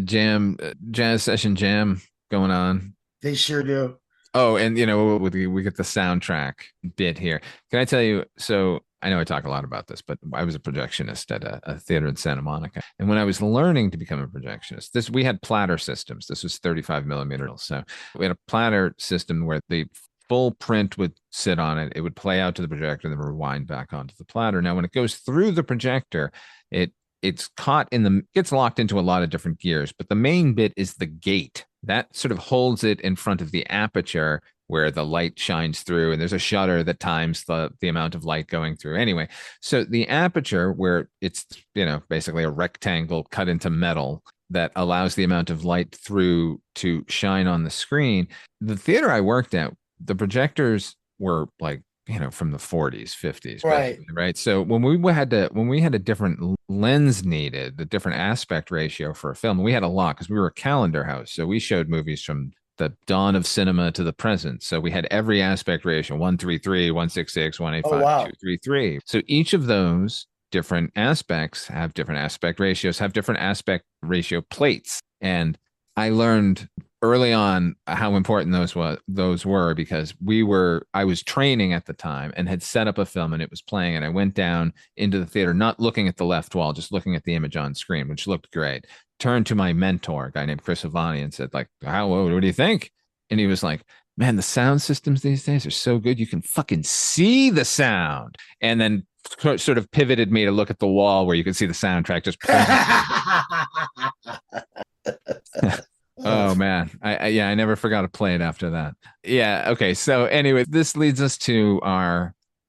jazz session jam going on. They sure do. Oh, and we get the soundtrack bit here. Can I tell you? So I know I talk a lot about this, but I was a projectionist at a theater in Santa Monica, and when I was learning to become a projectionist, we had platter systems. This was 35 millimeter, so we had a platter system where the full print would sit on it. It would play out to the projector, then rewind back onto the platter. Now, when it goes through the projector, it's caught gets locked into a lot of different gears, but the main bit is the gate that sort of holds it in front of the aperture where the light shines through, and there's a shutter that times the amount of light going through. Anyway, so the aperture where it's basically a rectangle cut into metal that allows the amount of light through to shine on the screen. The theater I worked at, the projectors were like, from the 40s, 50s, right? So when we had a different lens needed, the different aspect ratio for a film, we had a lot because we were a calendar house. So we showed movies from the dawn of cinema to the present. So we had every aspect ratio, 133, 166, 185, 233. So each of those different aspects have different aspect ratios, have different aspect ratio plates. And I learned early on how important those were because I was training at the time and had set up a film and it was playing, and I went down into the theater, not looking at the left wall, just looking at the image on screen, which looked great. turned to my mentor, a guy named Chris Avani, and said, like, what do you think? And he was like, man, the sound systems these days are so good. You can fucking see the sound. And then sort of pivoted me to look at the wall where you could see the soundtrack just Oh man, I never forgot to play it after that. Yeah, okay. So anyway, this leads us to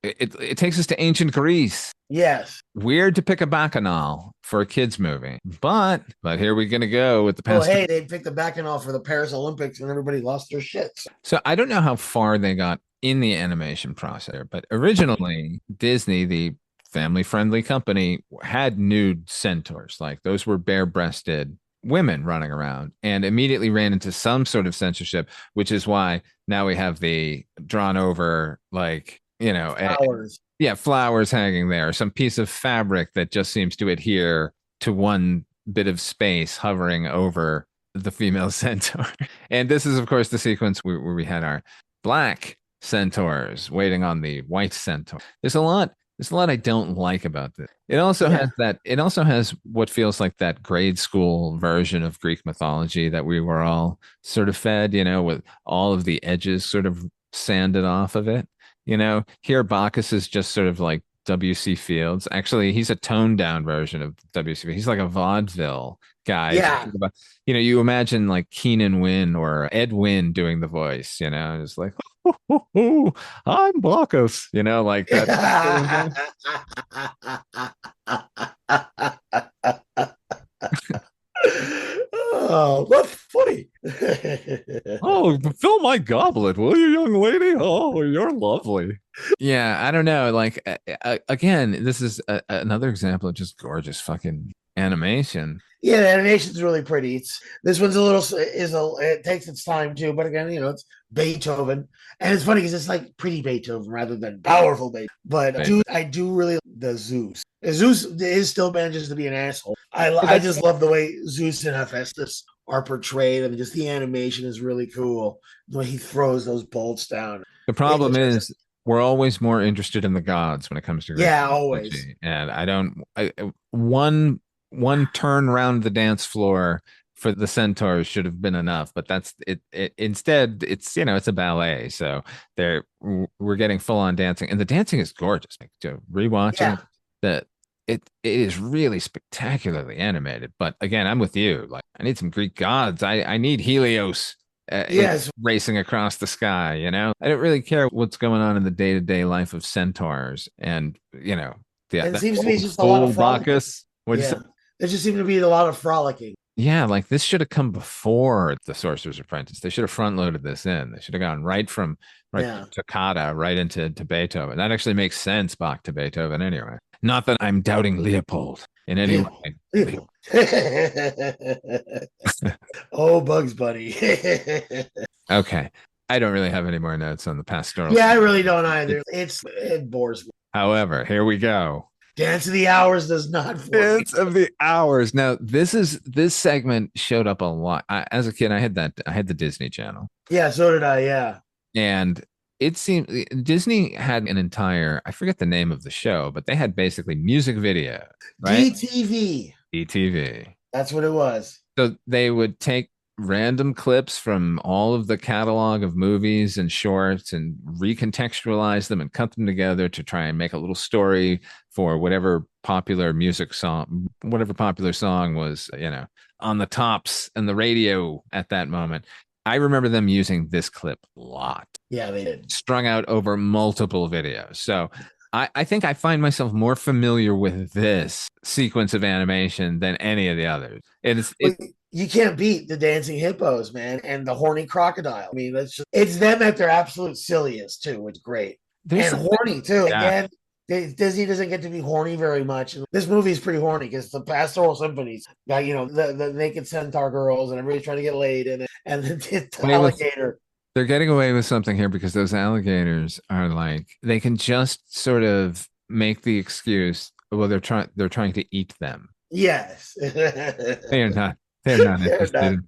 it takes us to ancient Greece. Yes. Weird to pick a bacchanal for a kids movie, but here we're gonna go with the past. Well, hey, they picked the bacchanal for the Paris Olympics and everybody lost their shit. So I don't know how far they got in the animation process, but originally Disney, the family-friendly company, had nude centaurs. Like those were bare-breasted women running around, and immediately ran into some sort of censorship, which is why now we have the drawn over, like, flowers. Flowers hanging there, some piece of fabric that just seems to adhere to one bit of space hovering over the female centaur. And this is, of course, the sequence where we had our black centaurs waiting on the white centaur. There's a lot I don't like about this. It also has what feels like that grade school version of Greek mythology that we were all sort of fed, with all of the edges sort of sanded off of it. Here Bacchus is just sort of like W.C. Fields. Actually, he's a toned down version of W.C. Fields. He's like a vaudeville guy. Yeah. You imagine like Keenan Wynn or Ed Wynn doing the voice, it's like, I'm Bacchus, like that. Oh, that's funny. Oh, fill my goblet, will you, young lady? Oh, you're lovely. Yeah, I don't know. Like, again, this is another example of just gorgeous fucking animation. Yeah, the animation's really pretty. This one's it takes its time too, but again, it's Beethoven, and it's funny because it's like pretty Beethoven rather than powerful Beethoven. But I do really the Zeus. Zeus still manages to be an asshole. I just love the way Zeus and Hephaestus are portrayed. I mean, just the animation is really cool. The way he throws those bolts down. The problem is we're always more interested in the gods when it comes to Greek always. Mythology. And one turn around the dance floor for the centaurs should have been enough, but that's it. Instead, it's it's a ballet, so we're getting full on dancing, and the dancing is gorgeous. Like, to rewatching it is really spectacularly animated. But again, I'm with you. Like, I need some Greek gods. I need Helios. Racing across the sky. I don't really care what's going on in the day-to-day life of centaurs, and it seems to be just a lot of Bacchus. There just seemed to be a lot of frolicking. Yeah, like this should have come before the Sorcerer's Apprentice. They should have front loaded this in. They should have gone right from Toccata right into Beethoven. That actually makes sense, Bach to Beethoven anyway. Not that I'm doubting Leopold in any way. Oh, Bugs Bunny. Okay. I don't really have any more notes on the pastoral. Yeah, I really don't either. It bores me. However, here we go. Dance of the Hours does not. Dance of the Hours. Now, this segment showed up a lot. As a kid, I had the Disney Channel. Yeah, so did I. Yeah, and it seemed Disney had an entire, I forget the name of the show, but they had basically music video. Right? DTV. That's what it was. So they would take random clips from all of the catalog of movies and shorts and recontextualize them and cut them together to try and make a little story for whatever popular song was, on the tops and the radio at that moment. I remember them using this clip a lot. Yeah, they did. Strung out over multiple videos. So I think I find myself more familiar with this sequence of animation than any of the others. You can't beat the dancing hippos, man, and the horny crocodile. I mean, it's them at their absolute silliest too, which is great. Horny too. Yeah. Again, Disney doesn't get to be horny very much. This movie is pretty horny because the Pastoral Symphonies got the naked centaur girls and everybody's trying to get laid in it, and the alligator. They're getting away with something here because those alligators are like, they can just sort of make the excuse, well, they're trying to eat them. Yes. They're not interested.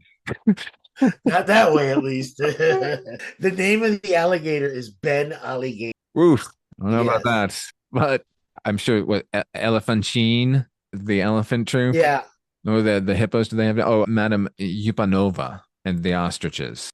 Not that way, at least. The name of the alligator is Ben Alligator. Oof. I don't know about that, but I'm sure Elephantine, the elephant troop. Yeah. Oh, the hippos, do they have? Oh, Madame Yupanova and the ostriches.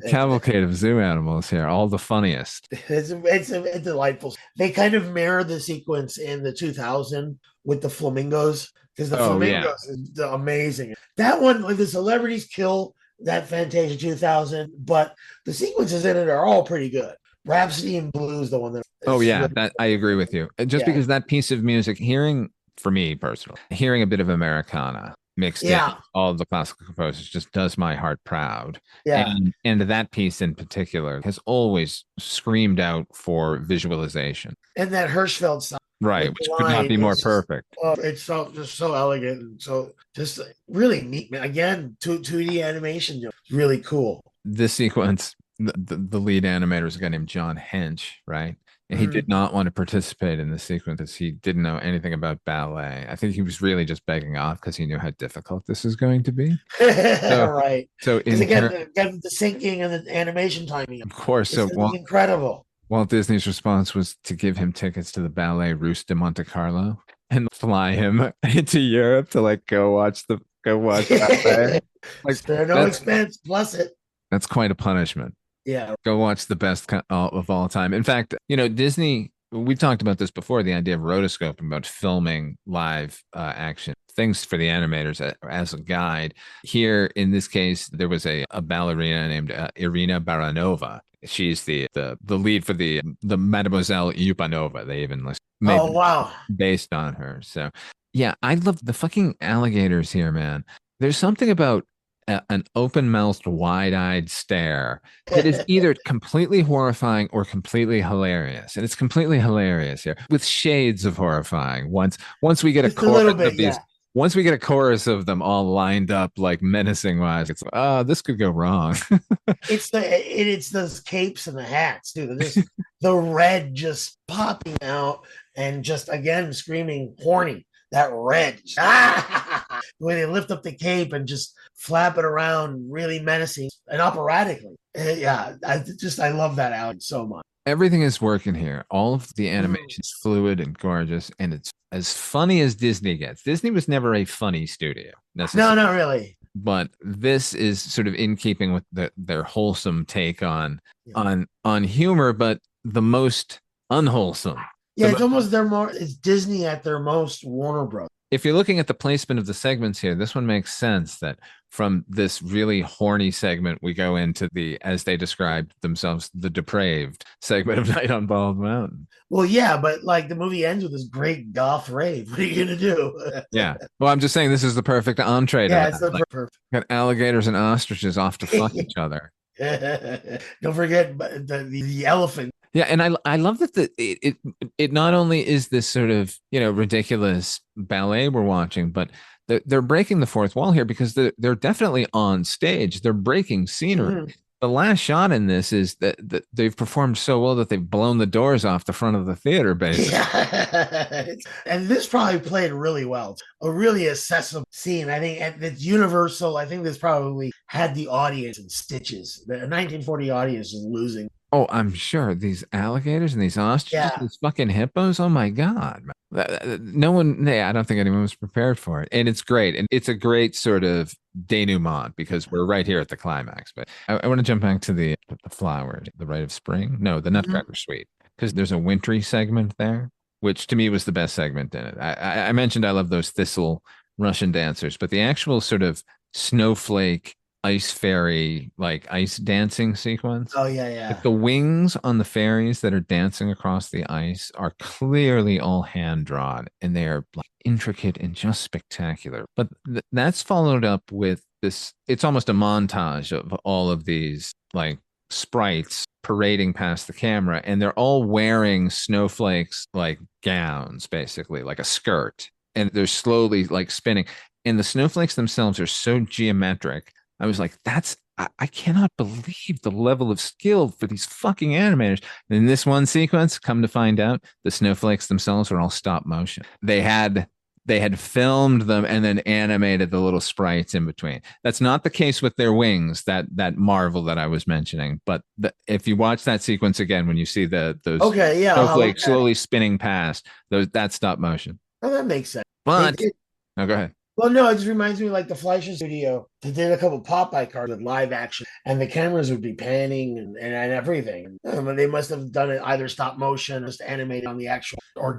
Cavalcade of zoo animals here, all the funniest. It's delightful. They kind of mirror the sequence in the 2000 with the flamingos, because the flamingos is amazing. That one, like, the celebrities kill that Fantasia 2000, but the sequences in it are all pretty good. Rhapsody in Blue is the one that. Oh yeah, that I agree with you. Just because that piece of music, hearing, for me personally, hearing a bit of Americana mixed in all of the classical composers just does my heart proud. Yeah. And that piece in particular has always screamed out for visualization. And that Hirschfeld song. Right, which could not be more perfect. It's just so elegant and so just really neat, man. Again, 2D animation, really cool. This sequence, the lead animator is a guy named John Hench, right? And he did not want to participate in the sequence because he didn't know anything about ballet. I think he was really just begging off because he knew how difficult this is going to be. Right. So again, the syncing and the animation timing, of course, so incredible. Walt Disney's response was to give him tickets to the ballet Ruse de Monte Carlo and fly him into Europe to go watch ballet. There no expense plus it. That's quite a punishment. Yeah. Go watch the best of all time. In fact, Disney, we've talked about this before, the idea of rotoscoping, about filming live action, things for the animators as a guide. Here, in this case, there was a ballerina named Irina Baranova. She's the lead for the Mademoiselle Yupanova. They even made based on her. So, yeah, I love the fucking alligators here, man. There's something about an open-mouthed, wide-eyed stare that is either completely horrifying or completely hilarious, and it's completely hilarious here with shades of horrifying. Once we get a chorus of these, once we get a chorus of them all lined up like menacing wise, it's this could go wrong. It's those capes and the hats, dude. The red just popping out and just again screaming horny. That red, when they lift up the cape and just flap it around, really menacing and operatically. Yeah, I love that out so much. Everything is working here. All of the animation is fluid and gorgeous, and it's as funny as Disney gets. Disney was never a funny studio, necessarily. No, not really. But this is sort of in keeping with their wholesome take on humor, but the most unwholesome. Yeah, it's Disney at their most, Warner Bros. If you're looking at the placement of the segments here, this one makes sense that from this really horny segment, we go into the, as they described themselves, the depraved segment of Night on Bald Mountain. Well, yeah, but the movie ends with this great goth rave. What are you going to do? Yeah. Well, I'm just saying this is the perfect entree. Yeah, it's the perfect. Got alligators and ostriches off to fuck each other. Don't forget the elephant. Yeah, and I love that it not only is this sort of ridiculous ballet we're watching, but they're breaking the fourth wall here because they're definitely on stage. They're breaking scenery. Mm-hmm. The last shot in this is that they've performed so well that they've blown the doors off the front of the theater, basically. Yeah. And this probably played really well. It's a really accessible scene. I think it's universal. I think this probably had the audience in stitches. The 1940 audience is losing. Oh, I'm sure these alligators and these ostriches, these fucking hippos. Oh my God. No one, I don't think anyone was prepared for it. And it's great. And it's a great sort of denouement because we're right here at the climax. But I want to jump back to the flowers, the Rite of Spring. No, the Nutcracker Suite, because there's a wintry segment there, which to me was the best segment in it. I mentioned I love those thistle Russian dancers, but the actual sort of snowflake ice fairy ice dancing sequence. Oh yeah. The wings on the fairies that are dancing across the ice are clearly all hand drawn, and they are intricate and just spectacular. But that's followed up with this. It's almost a montage of all of these sprites parading past the camera, and they're all wearing snowflakes gowns, basically like a skirt, and they're slowly spinning. And the snowflakes themselves are so geometric. I was like, I cannot believe the level of skill for these fucking animators. And in this one sequence, come to find out, the snowflakes themselves are all stop motion. They had filmed them and then animated the little sprites in between. That's not the case with their wings, that marvel that I was mentioning. But if you watch that sequence again, when you see those snowflakes slowly spinning past, that's stop motion. Oh, that makes sense. But No, go ahead. Well, no, it just reminds me of like the Fleischer studio. They did a couple Popeye cards with live action, and the cameras would be panning and everything. They must have done it either stop motion or just animated on the actual, or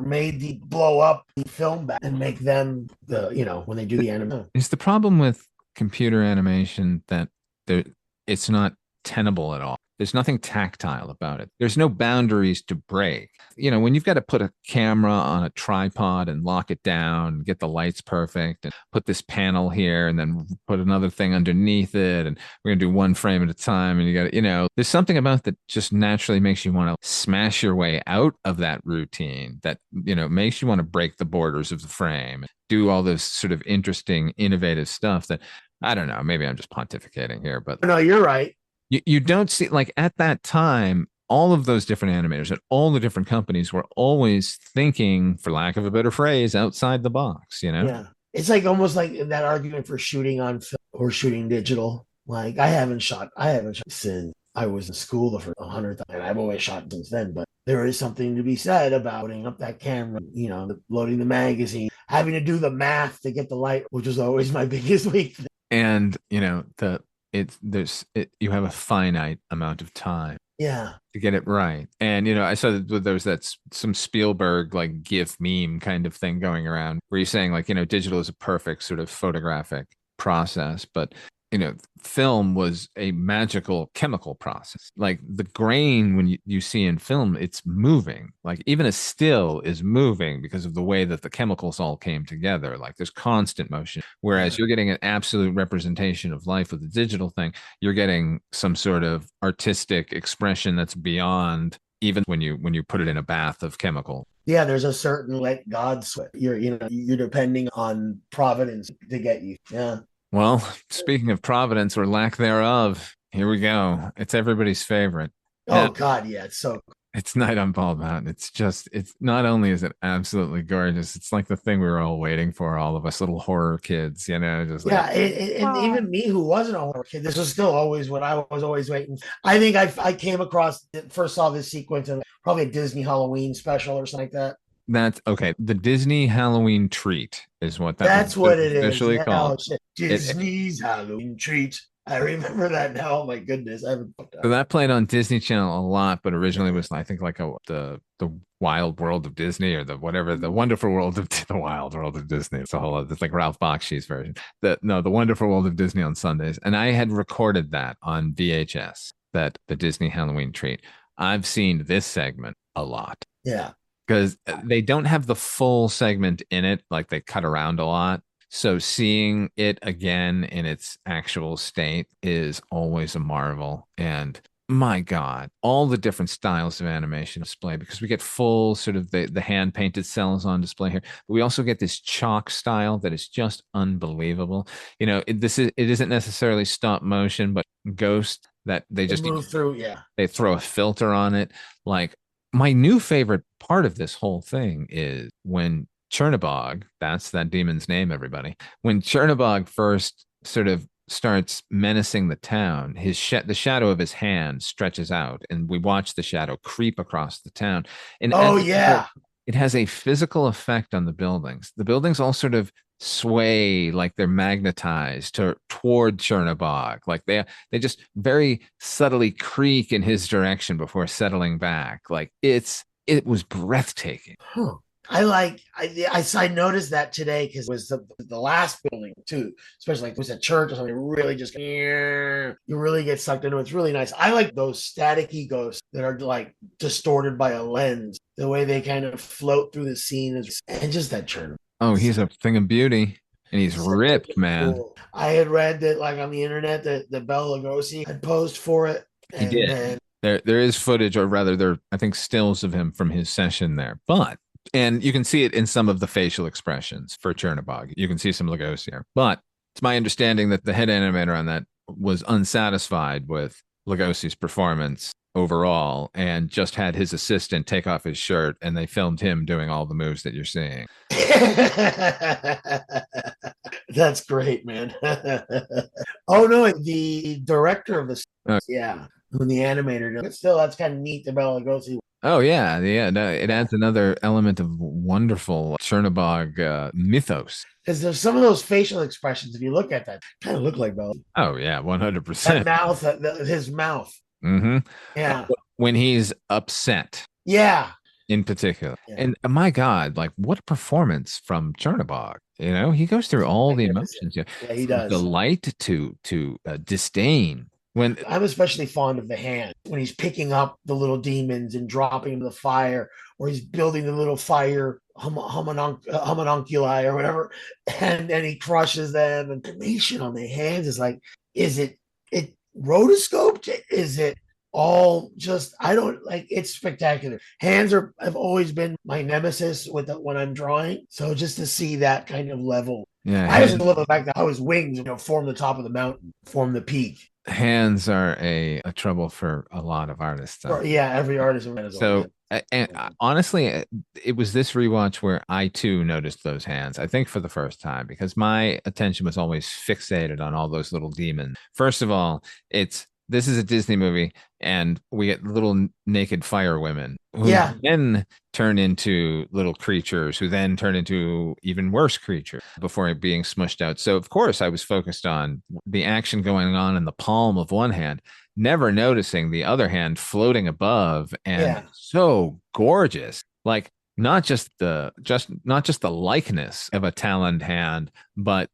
made the blow up the film back and make them when they do the animation. It's the problem with computer animation that it's not tenable at all. There's nothing tactile about it. There's no boundaries to break. When you've got to put a camera on a tripod and lock it down, get the lights perfect, and put this panel here, and then put another thing underneath it, and we're going to do one frame at a time, and you got to, there's something about that just naturally makes you want to smash your way out of that routine that, makes you want to break the borders of the frame, do all this sort of interesting, innovative stuff that, I don't know, maybe I'm just pontificating here, but no, you're right. You don't see, like, at that time, all of those different animators at all the different companies were always thinking, for lack of a better phrase, outside the box, Yeah. It's like almost like that argument for shooting on film or shooting digital. Like I haven't shot since I was in school for 100 times. I've always shot since then, but there is something to be said about putting up that camera, loading the magazine, having to do the math to get the light, which was always my biggest weak thing. And, you have a finite amount of time. Yeah. To get it right. And, I saw that there was some Spielberg, like, GIF meme kind of thing going around where you're saying, like, digital is a perfect sort of photographic process, but, film was a magical chemical process. Like the grain, when you see in film, it's moving. Like even a still is moving because of the way that the chemicals all came together. Like there's constant motion. Whereas you're getting an absolute representation of life with the digital thing. You're getting some sort of artistic expression that's beyond even when you put it in a bath of chemical. Yeah, there's a certain let God sweat. You're depending on providence to get you. Yeah. Well, speaking of providence or lack thereof, here we go. It's everybody's favorite. Oh, God, yeah. It's Night on Bald Mountain. It's not only is it absolutely gorgeous, it's like the thing we were all waiting for, all of us little horror kids, just like. Yeah, and even me who wasn't a horror kid, this was still always what I was always waiting. I think I came across, first saw this sequence in probably a Disney Halloween special or something like that. That's okay. The Disney Halloween Treat is what that's what it is. Officially called. Disney's Halloween Treat. I remember that now. Oh my goodness, I haven't. So that played on Disney Channel a lot, but originally was, I think, like the Wild World of Disney or the Wonderful World of the Wild World of Disney. It's a whole other, it's like Ralph Bakshi's version. The Wonderful World of Disney on Sundays, and I had recorded that on VHS. That the Disney Halloween Treat. I've seen this segment a lot. Yeah. Because they don't have the full segment in it, like they cut around a lot. So seeing it again in its actual state is always a marvel. And my God, all the different styles of animation display, because we get full sort of the hand painted cells on display here. But we also get this chalk style that is just unbelievable. It isn't necessarily stop motion, but Ghost that they just move through. Yeah. They throw a filter on it. Like, my new favorite part of this whole thing is when Chernabog, that's that demon's name, everybody. When Chernabog first sort of starts menacing the town, the shadow of his hand stretches out, and we watch the shadow creep across the town. And it has a physical effect on the buildings. The buildings all sort of sway like they're magnetized toward Chernabog. Like they just very subtly creak in his direction before settling back. Like it was breathtaking. Huh. I noticed that today because it was the last building too, especially like it was a church or something. Really just you really get sucked into it. It's really nice. I like those staticky ghosts that are like distorted by a lens. The way they kind of float through the scene and just that Chernabog. Oh, he's a thing of beauty, and he's ripped, man. Cool. I had read that, like on the internet, that the Bela Lugosi had posed for it. He did. There is footage, or rather, I think stills of him from his session there. And you can see it in some of the facial expressions for Chernabog. You can see some Lugosi here. But it's my understanding that the head animator on that was unsatisfied with Lugosi's performance overall and just had his assistant take off his shirt, and they filmed him doing all the moves that you're seeing. That's great, man. Oh no, the director of the when the animator, but still that's kind of neat. The Bela Lugosi. Oh yeah. No, it adds another element of wonderful Chernabog mythos. Because there's some of those facial expressions, if you look at that, kind of look like Bella. Oh yeah, That 100%. mouth, his mouth. Mm-hmm. Yeah. When he's upset, Yeah. in particular, Yeah. and my God, like what a performance from Chernabog. You know, he goes through all the emotions. Yeah, he From does. delight to disdain. When I'm especially fond of the hand when he's picking up the little demons and dropping them in the fire, or he's building the little fire homunculi or whatever, and then he crushes them. And the animation on the hands is like, is it rotoscoped? Is it all just? I don't like. It's spectacular. Hands have always been my nemesis when I'm drawing. So just to see that kind of level, yeah, I just love the fact that how his wings, form the top of the mountain, form the peak. hands are a trouble for a lot of artists. Yeah, every artist. So, and honestly, it was this rewatch where I too noticed those hands. I think for the first time because my attention was always fixated on all those little demons. First of all, this is a Disney movie, and we get little naked fire women who then turn into little creatures, who then turn into even worse creatures before being smushed out. So, of course, I was focused on the action going on in the palm of one hand, never noticing the other hand floating above, and so gorgeous. Like not just the likeness of a taloned hand, but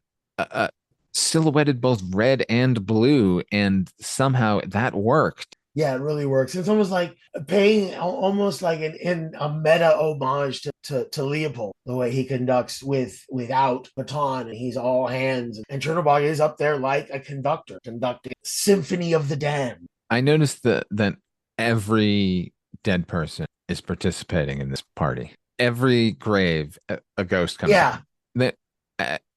silhouetted both red and blue, and somehow that worked. Yeah, it really works. It's almost like paying almost like in a meta homage to Llapur, the way he conducts without baton, and he's all hands. And Chernabog is up there like a conductor conducting Symphony of the Damned. I noticed that every dead person is participating in this party. Every grave, a ghost comes out.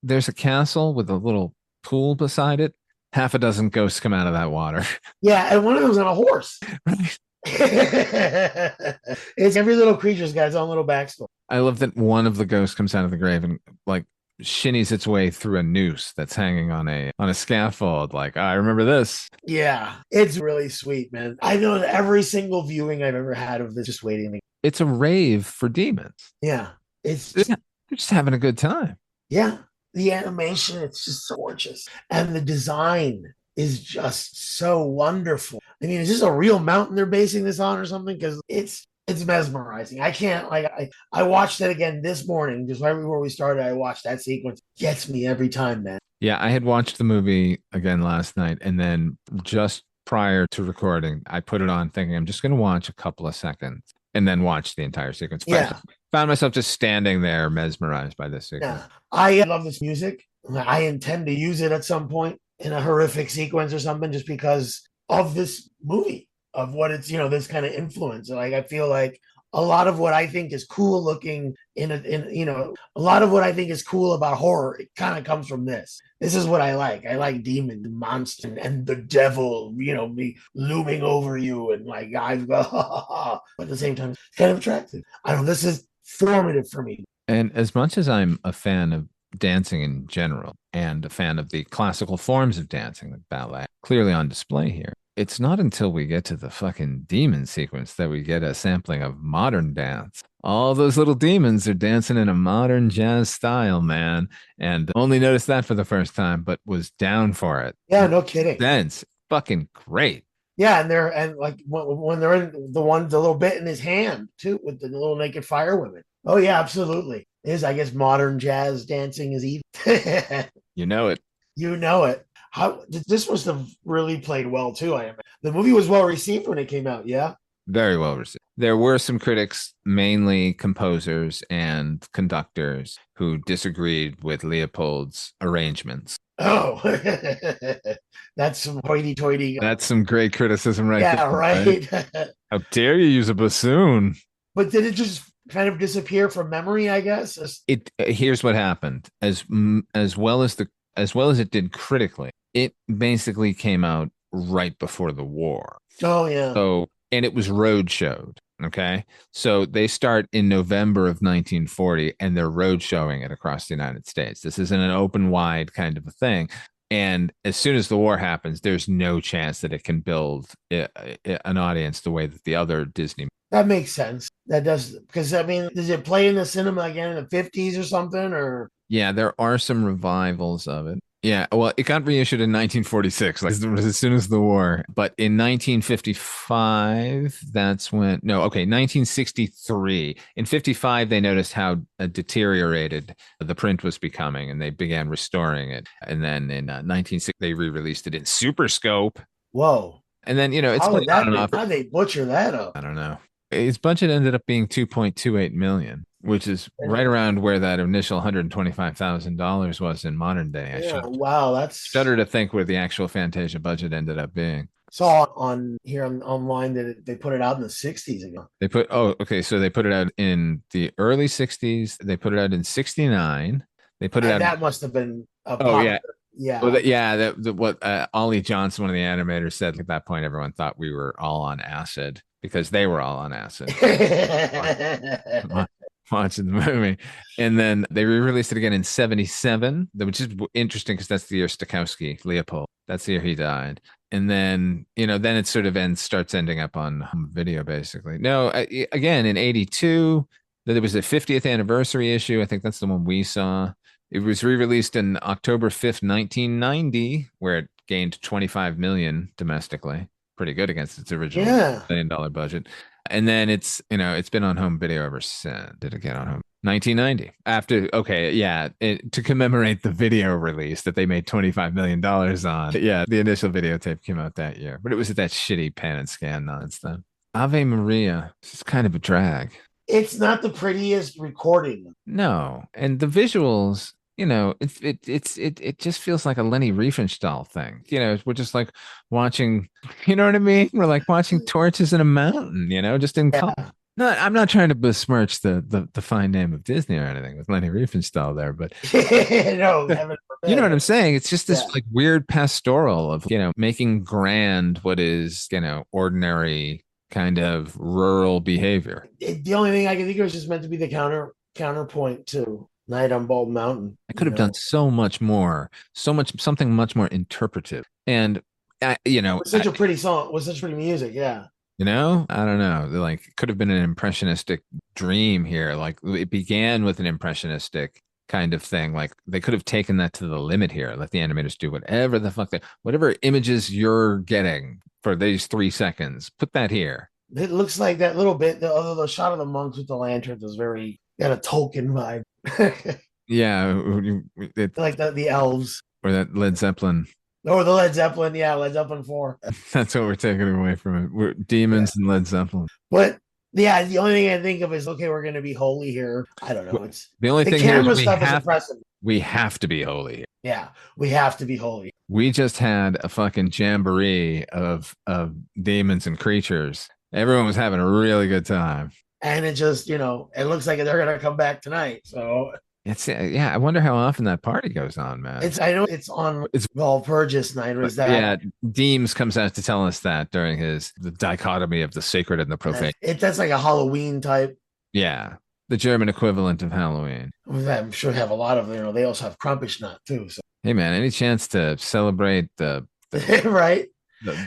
There's a castle with a little pool beside it. Half a dozen ghosts come out of that water. Yeah, and one of them's on a horse. Right. It's every little creature's got its own little backstory. I love that one of the ghosts comes out of the grave and like shinnies its way through a noose that's hanging on a scaffold. Like, I remember this. Yeah, it's really sweet, man. I know that every single viewing I've ever had of this, just waiting. It's a rave for demons. Yeah, they're just having a good time. Yeah. The animation, it's just so gorgeous. And the design is just so wonderful. I mean, is this a real mountain they're basing this on or something? Because it's mesmerizing. I can't, I watched it again this morning, just right before we started. I watched that sequence. Gets me every time, man. Yeah, I had watched the movie again last night, and then just prior to recording, I put it on thinking I'm just going to watch a couple of seconds and then watch the entire sequence. Yeah. Found myself just standing there mesmerized by this sequence. Yeah. I love this music. I intend to use it at some point in a horrific sequence or something, just because of this movie, of what it's, this kind of influence. Like, I feel like a lot of what I think is cool looking a lot of what I think is cool about horror, it kind of comes from this. This is what I like. I like demons, monsters, and the devil, me looming over you, and like I've got, but at the same time, it's kind of attractive. I don't know. This is formative for me. And as much as I'm a fan of dancing in general and a fan of the classical forms of dancing, like ballet, clearly on display here, it's not until we get to the fucking demon sequence that we get a sampling of modern dance. All those little demons are dancing in a modern jazz style, man. And only noticed that for the first time, but was down for it. Yeah, no kidding. Dance, fucking great. Yeah, and like when they're in the little bit in his hand too, with the little naked fire women. Oh yeah, absolutely. I guess modern jazz dancing is even. You know it. You know it. This must have really played well too. The movie was well received when it came out. Yeah, very well received. There were some critics, mainly composers and conductors, who disagreed with Leopold's arrangements. Oh, that's some hoity-toity. That's some great criticism, right? Yeah, there, right. How dare you use a bassoon? But did it just kind of disappear from memory? I guess here's what happened. As well as it did critically, it basically came out right before the war. Oh yeah. So, and it was road showed. Okay. So they start in November of 1940 and they're road showing it across the United States. This isn't an open wide kind of a thing. And as soon as the war happens, there's no chance that it can build an audience the way that the other Disney. That makes sense. That does, because I mean, does it play in the cinema again in the 50s or something? Or Yeah, there are some revivals of it. Yeah, well, it got reissued in 1946, like as soon as the war. But in 1955, that's when, no, okay, 1963. In 55, they noticed how deteriorated the print was becoming and they began restoring it. And then in 1960, they re released it in Super Scope. whoa, And then, it's how would played on that and be? off. How'd they butcher that up? I don't know. Its budget ended up being 2.28 million, which is right around where that initial $125,000 was in modern day. I Yeah, wow, that's shudder to think where the actual Fantasia budget ended up being. saw on here online that they put it out in the 60s again. So they put it out in the early 60s. They put it out in 69. They put it And out. that must have been a Oh, yeah. yeah. Well, what Ollie Johnson, one of the animators, said at that point, everyone thought we were all on acid because they were all on acid watching the movie. And then they re-released it again in 77, which is interesting because that's the year Stokowski, Llapur. That's the year he died. And then, then it sort of starts ending up on home video, basically. No, again, in 82, there was a 50th anniversary issue. I think that's the one we saw. It was re-released in October 5th, 1990, where it gained 25 million domestically. Pretty good against its original $1 million budget. And then it's been on home video ever since. Did it get on home? 1990. To commemorate the video release that they made $25 million on. Yeah, the initial videotape came out that year, but it was that shitty pan and scan nonsense. Ave Maria. It's kind of a drag. It's not the prettiest recording. No, and the visuals, it just feels like a Lenny Riefenstahl thing. We're just like watching, you know what I mean? We're like watching torches in a mountain, just in color. No, I'm not trying to besmirch the fine name of Disney or anything with Lenny Riefenstahl there, but no, you know what I'm saying? It's just this like weird pastoral of, making grand what is, ordinary kind of rural behavior. The only thing I can think of is just meant to be the counterpoint to Night on Bald Mountain. I could have done so much more, something much more interpretive. And, with such a pretty song, with such pretty music. Yeah. I don't know. Like, it could have been an impressionistic dream here. Like, it began with an impressionistic kind of thing. Like, they could have taken that to the limit here. Let the animators do whatever the fuck whatever images you're getting for these 3 seconds, put that here. It looks like that little bit. The shot of the monks with the lanterns is got a Tolkien vibe. Yeah, like the elves or that Led Zeppelin. Or the Led Zeppelin, Led Zeppelin 4. That's what we're taking away from it. We're demons and Led Zeppelin. But yeah, the only thing I think of is, okay, we're going to be holy here. I don't know. It's the only thing here is impressive. We have to be holy here. Yeah, we have to be holy. We just had a fucking jamboree of demons and creatures. Everyone was having a really good time. And it just, it looks like they're going to come back tonight. So I wonder how often that party goes on, man. I know it's on Walpurgis night. Was that? Yeah, Deems comes out to tell us that during the dichotomy of the sacred and the profane. That's like a Halloween type. Yeah, the German equivalent of Halloween. I'm sure they have a lot of, they also have Krampusnacht too. So. Hey, man, any chance to celebrate the right?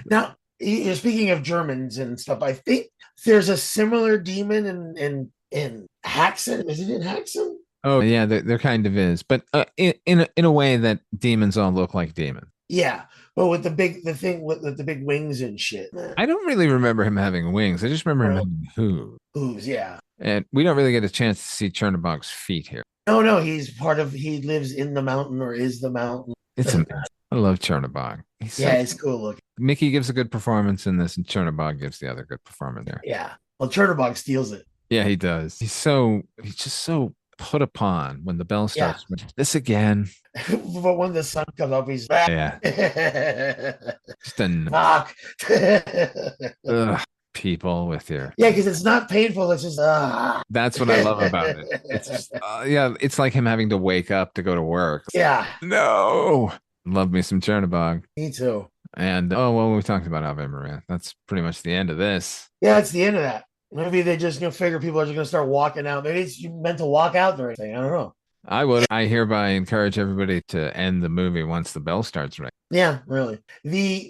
Now, speaking of Germans and stuff, I think there's a similar demon in Haxen. Is it in Haxen? Oh yeah, there kind of is, but in a way that demons all look like demons. Yeah, but with the big wings and shit. I don't really remember him having wings. I just remember him having hooves. Yeah, and we don't really get a chance to see Chernabog's feet here. No, he lives in the mountain or is the mountain. It's amazing. I love Chernabog. It's cool looking. Mickey gives a good performance in this, and Chernabog gives the other good performance there. Yeah, well, Chernabog steals it. Yeah, he does. He's just so put upon when the bell starts. Yeah. This again. But when the sun comes up, he's back. Yeah. Just a knock. People with your. Yeah, because it's not painful. It's just. That's what I love about it. It's just, it's like him having to wake up to go to work. Yeah. No. Love me some Chernabog. Me too. And we talked about Ave Maria. That's pretty much the end of this. Yeah, it's the end of that. Maybe they just figure people are just gonna start walking out. Maybe it's meant to walk out during anything. I don't know. I would. I hereby encourage everybody to end the movie once the bell starts ringing. Yeah, really.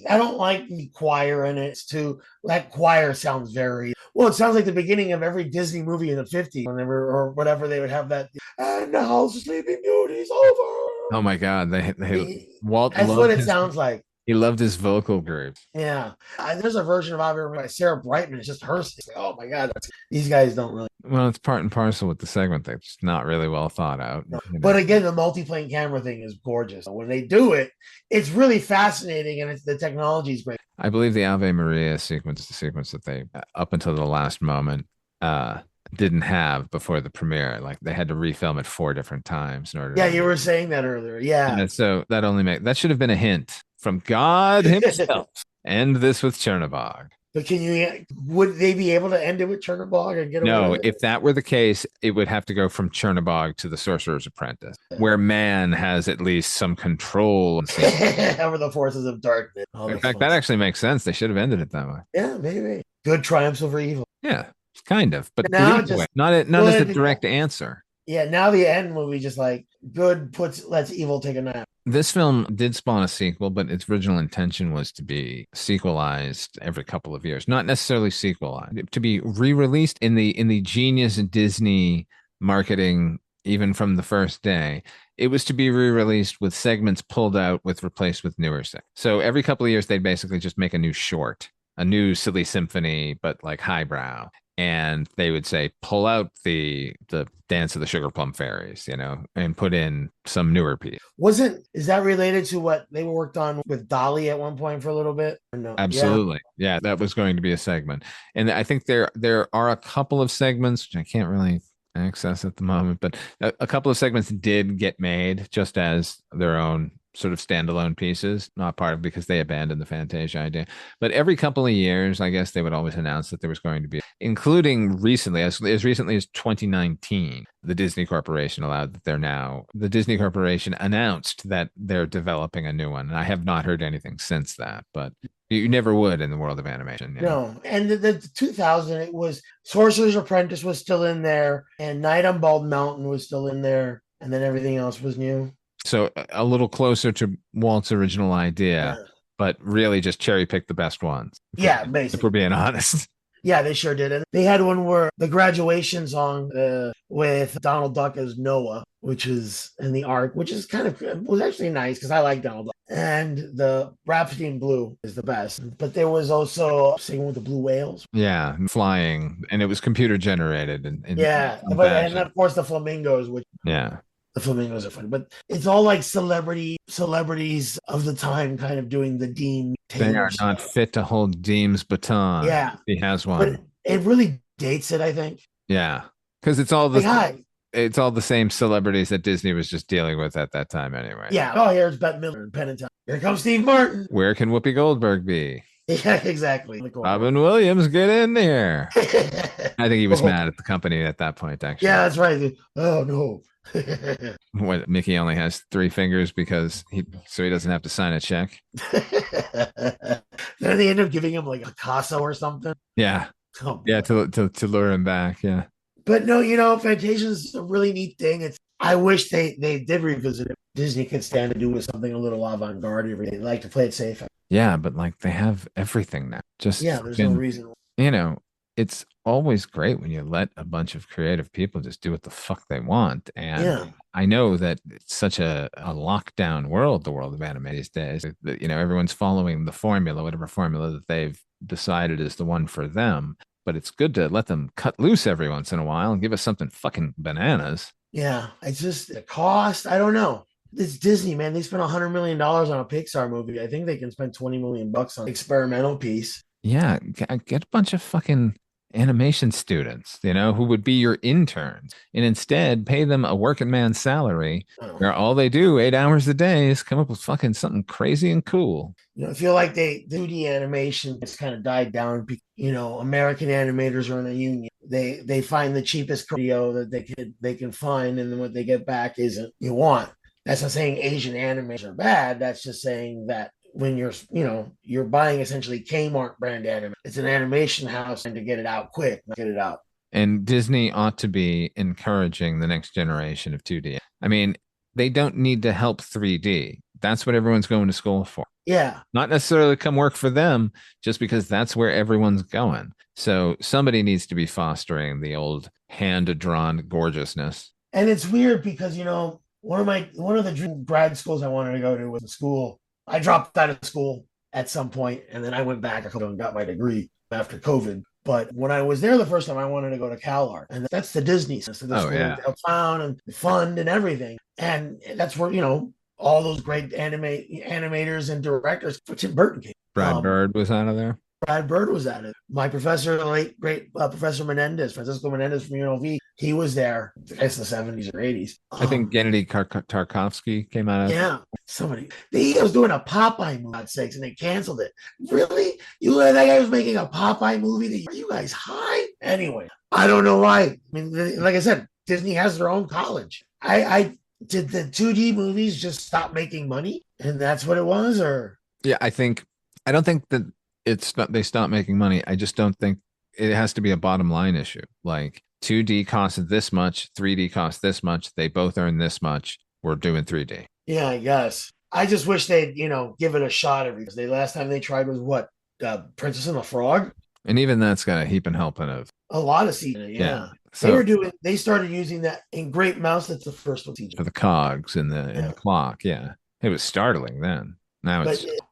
I don't like the choir in it. That choir sounds very well. It sounds like the beginning of every Disney movie in the 50s, whenever or whatever they would have that. And now Sleeping Beauty's over. Oh my God, Walt That's loved what it his, sounds like. he loved his vocal group. Yeah, there's a version of I've ever by Sarah Brightman. It's just her. It's like, oh my God, these guys don't really. Well, it's part and parcel with the segment thing. It's not really well thought out. No. You know. But again, the multi-plane camera thing is gorgeous. When they do it, it's really fascinating, and the technology is great. I believe the Ave Maria sequence, the sequence that they up until the last moment didn't have before the premiere. Like they had to refilm it 4 different times in order. Yeah, you were saying that earlier. Yeah. And so that should have been a hint from God himself. End this with Chernabog. But would they be able to end it with Chernabog and get away No, with it? if that were the case, it would have to go from Chernabog to the Sorcerer's Apprentice, where man has at least some control over the forces of darkness. In fact, that actually makes sense. They should have ended it that way. Yeah, maybe. Good triumphs over evil. Yeah, kind of. But now not as a direct answer. Yeah, now the end movie just like good lets evil take a nap. This film did spawn a sequel, but its original intention was to be sequelized every couple of years. Not necessarily sequelized, to be re-released in the genius Disney marketing, even from the first day. It was to be re-released with segments pulled out replaced with newer segments. So every couple of years, they'd basically just make a new short, a new silly symphony, but like highbrow. And they would say, pull out the Dance of the Sugar Plum Fairies, and put in some newer piece. Is that related to what they worked on with Dolly at one point for a little bit? Or no? Absolutely. Yeah, that was going to be a segment. And I think there are a couple of segments, which I can't really access at the moment, but a couple of segments did get made just as their own sort of standalone pieces, not part of because they abandoned the Fantasia idea. But every couple of years, I guess they would always announce that there was going to be, including recently, as recently as 2019, the Disney Corporation the Disney Corporation announced that they're developing a new one. And I have not heard anything since that, but you never would in the world of animation. No. And the 2000, it was Sorcerer's Apprentice was still in there, and Night on Bald Mountain was still in there, and then everything else was new. So a little closer to Walt's original idea, but really just cherry pick the best ones. Yeah, basically. If we're being honest. Yeah, they sure did. And they had one where the graduation song with Donald Duck as Noah, which is in the arc, which is was actually nice because I like Donald Duck. And the Rhapsody in Blue is the best. But there was also singing with the blue whales. Yeah, flying, and it was computer generated. And of course the flamingos, which the flamingos are funny, but it's all like celebrities of the time kind of doing the Dean Taylor They are stuff. not fit to hold Dean's baton. Yeah. He has one. But it really dates it, I think. Yeah. Because it's all the same celebrities that Disney was just dealing with at that time anyway. Yeah. Oh, here's Bette Midler and Penn and Teller. Here comes Steve Martin. Where can Whoopi Goldberg be? Yeah, exactly. Robin Williams, get in there. I think he was mad at the company at that point, actually. Yeah, that's right. Oh, no. What, Mickey only has 3 fingers so he doesn't have to sign a check. Then they end up giving him like a Picasso or something. Yeah. Oh, yeah, to lure him back. Yeah. But no, Fantasia is a really neat thing. I wish they did revisit it. Disney could stand to do with something a little avant-garde. They like to play it safe. Yeah, but like they have everything now. There's no reason. It's always great when you let a bunch of creative people just do what the fuck they want. And I know that it's such a lockdown world, the world of anime these days. That, everyone's following the formula, whatever formula that they've decided is the one for them. But it's good to let them cut loose every once in a while and give us something fucking bananas. Yeah, it's just the cost. I don't know. It's Disney, man. They spent $100 million on a Pixar movie. I think they can spend $20 million on an experimental piece. Yeah, get a bunch of fucking animation students, who would be your interns, and instead pay them a working man's salary where all they do 8 hours a day is come up with fucking something crazy and cool. I feel like 2D animation has kind of died down. American animators are in a union. They find the cheapest video that they can find, and then what they get back isn't you want. That's not saying Asian animators are bad. That's just saying that when you're buying essentially Kmart brand anime, it's an animation house and to get it out quick, not get it out And Disney ought to be encouraging the next generation of 2D. I mean, they don't need to help 3D. That's what everyone's going to school for. Yeah. Not necessarily come work for them, just because that's where everyone's going. So somebody needs to be fostering the old hand-drawn gorgeousness. And it's weird because, one of the dream grad schools I wanted to go to was a school. I dropped out of school at some point, and then I went back and got my degree after COVID. But when I was there the first time, I wanted to go to CalArts, and that's the Disney. So the school downtown and the fund and everything. And that's where, all those great animators and directors for Tim Burton came. Brad Bird was out of there. Brad Bird was at it. My professor, the late great Professor Menendez, Francisco Menendez from UNLV, he was there. I guess the 70s or 80s. I think Gennady Tarkovsky came out of Yeah, somebody. He was doing a Popeye movie, for sakes, and they canceled it. Really? That guy was making a Popeye movie? Are you guys high? Anyway, I don't know why. I mean, like I said, Disney has their own college. I did the 2D movies just stop making money, and that's what it was, or yeah, I don't think that it's not they stop making money. I just don't think it has to be a bottom line issue. Like 2D costs this much, 3D costs this much. They both earn this much. We're doing 3D. Yeah, I guess. I just wish they'd, give it a shot every. The last time they tried was what? Princess and the Frog? And even that's got a heap and helping of a lot of season. Yeah. So, they started using that in Great Mouse. That's the first one. For the cogs in the clock. Yeah. It was startling then. Now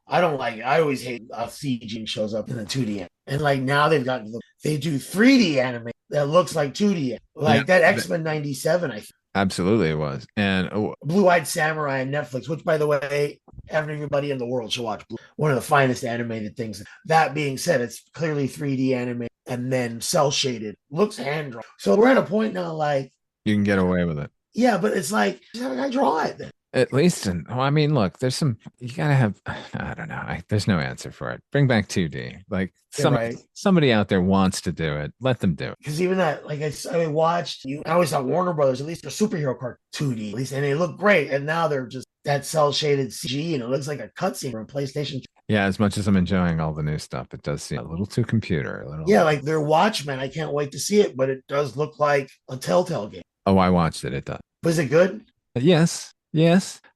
I don't like it. I always hate CG shows up in the 2D. And like now they do 3D anime that looks like 2D. Like that X-Men 97, I think. Absolutely it was. And Blue-Eyed Samurai on Netflix, which by the way, everybody in the world should watch. One of the finest animated things. That being said, it's clearly 3D anime and then cell shaded. Looks hand drawn. So we're at a point now like you can get away with it. Yeah, but it's like just have a guy draw it then. At least, look, there's you gotta have, I don't know. There's no answer for it. Bring back 2D. Like somebody out there wants to do it. Let them do it. Because even that, like I watched, I always thought Warner Brothers, at least their superhero card 2D, at least, and they look great. And now they're just that cell shaded CG, and it looks like a cutscene from PlayStation. Yeah, as much as I'm enjoying all the new stuff, it does seem a little too computer. Yeah, like their Watchmen. I can't wait to see it, but it does look like a Telltale game. Oh, I watched it. It does. Was it good? Yes.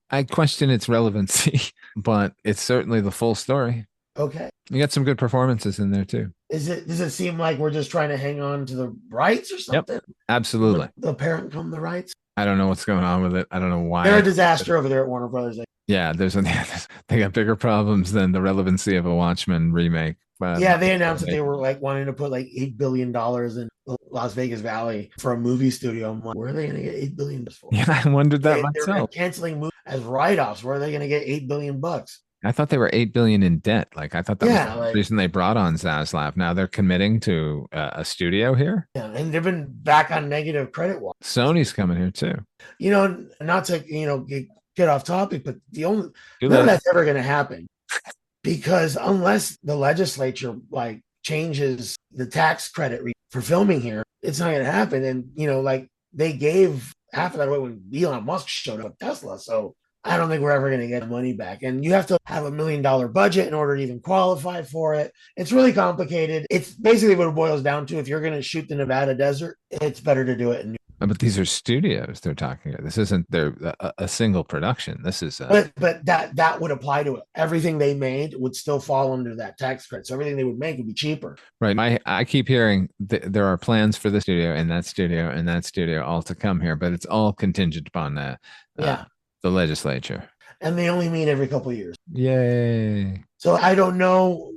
I question its relevancy, but it's certainly the full story. Okay. You got some good performances in there too. Does it seem like we're just trying to hang on to the rights or something? Yep, absolutely. The parent from the rights? I don't know what's going on with it. I don't know why. They're a disaster over there at Warner Brothers. Yeah, they got bigger problems than the relevancy of a Watchmen remake. Yeah, they announced that they were like wanting to put like $8 billion in Las Vegas Valley for a movie studio. I'm like, where are they going to get $8 billion for? Yeah, I wondered that myself. They're canceling movies as write-offs. Where are they going to get $8 billion? I thought they were $8 billion in debt. Like I thought that was the reason they brought on Zaslav. Now they're committing to a studio here. Yeah, and they've been back on negative credit watch. Sony's coming here too. Not to get off topic, but none of that's ever going to happen. Because unless the legislature like changes the tax credit for filming here, it's not going to happen. And they gave half of that away when Elon Musk showed up at Tesla. So I don't think we're ever going to get the money back. And you have to have $1 million budget in order to even qualify for it. It's really complicated. It's basically what it boils down to. If you're going to shoot the Nevada desert, it's better to do it in But these are studios they're talking about. This isn't a single production. This is but that would apply to it. Everything they made would still fall under that tax credit. So everything they would make would be cheaper. Right. I keep hearing there are plans for the studio and that studio and that studio all to come here, but it's all contingent upon the legislature. And they only meet every couple of years. Yay. So I don't know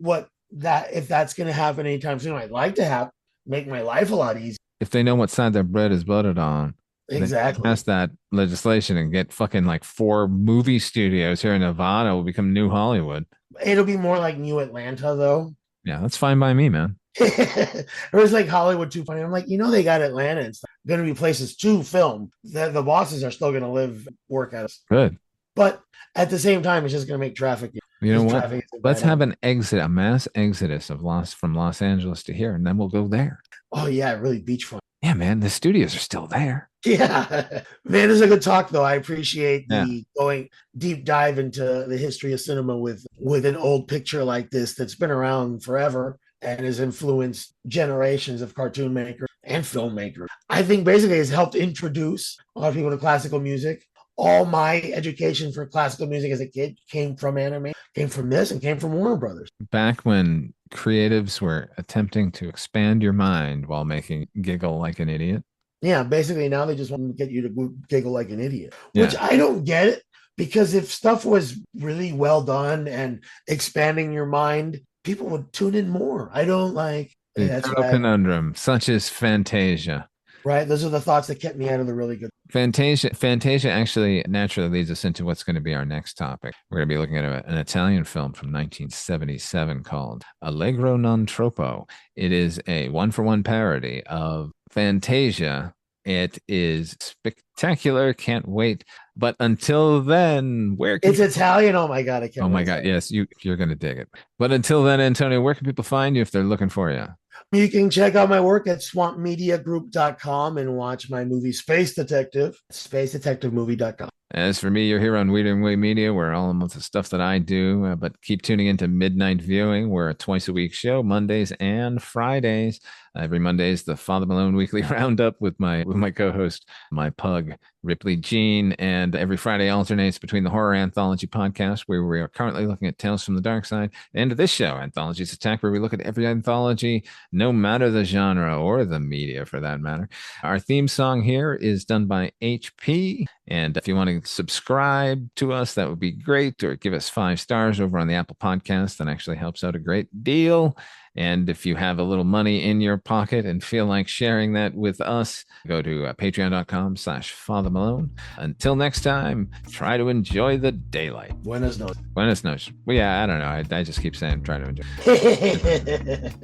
if that's going to happen anytime soon. I'd like to make my life a lot easier. If they know what side their bread is buttered on, exactly, pass that legislation and get fucking like 4 movie studios here in Nevada will become new Hollywood. It'll be more like New Atlanta, though. Yeah, that's fine by me, man. It was like Hollywood 2.0. I'm like, they got Atlanta and stuff. Going to be places to film. The bosses are still going to work at us. Good. But at the same time, it's just going to make traffic. You know what? Let's have a mass exodus from Los Angeles to here, and then we'll go there. Oh, yeah, really beachfront. Yeah, man, the studios are still there. Yeah. Man, this is a good talk, though. I appreciate the going deep dive into the history of cinema with an old picture like this that's been around forever and has influenced generations of cartoon makers and filmmakers. I think basically it's helped introduce a lot of people to classical music. All my education for classical music as a kid came from anime, came from this, and came from Warner Brothers. Back when creatives were attempting to expand your mind while making giggle like an idiot. Yeah, basically now they just want to get you to giggle like an idiot, which I don't get it, because if stuff was really well done and expanding your mind, people would tune in more. I don't like the eternal conundrum, such as Fantasia. Right. Those are the thoughts that kept me out of the really good. Fantasia actually naturally leads us into what's going to be our next topic. We're going to be looking at an Italian film from 1977 called Allegro non troppo. It is a one-for-one parody of Fantasia. It is spectacular. Can't wait. But until then, it's Italian. Oh my God. I can't. Oh my God. Yes, you're going to dig it. But until then, Antonio, where can people find you if they're looking for you? You can check out my work at swampmediagroup.com and watch my movie Space Detective, spacedetectivemovie.com. As for me, you're here on Weeder and Way Media, where all of the stuff that I do, but keep tuning into Midnight Viewing. We're a twice-a-week show, Mondays and Fridays. Every Monday is the Father Malone Weekly Roundup with my co-host, my pug, Ripley Jean, and every Friday alternates between the Horror Anthology podcast, where we are currently looking at Tales from the Dark Side, and this show, Anthologies Attack, where we look at every anthology, no matter the genre or the media for that matter. Our theme song here is done by HP, and if you want to subscribe to us, that would be great, or give us 5 stars over on the Apple Podcast. That actually helps out a great deal. And if you have a little money in your pocket and feel like sharing that with us, go to patreon.com/Father Malone. Until next time, try to enjoy the daylight. Buenas noches. Buenas noches. Well, yeah, I don't know. I just keep saying try to enjoy.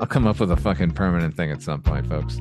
I'll come up with a fucking permanent thing at some point, folks.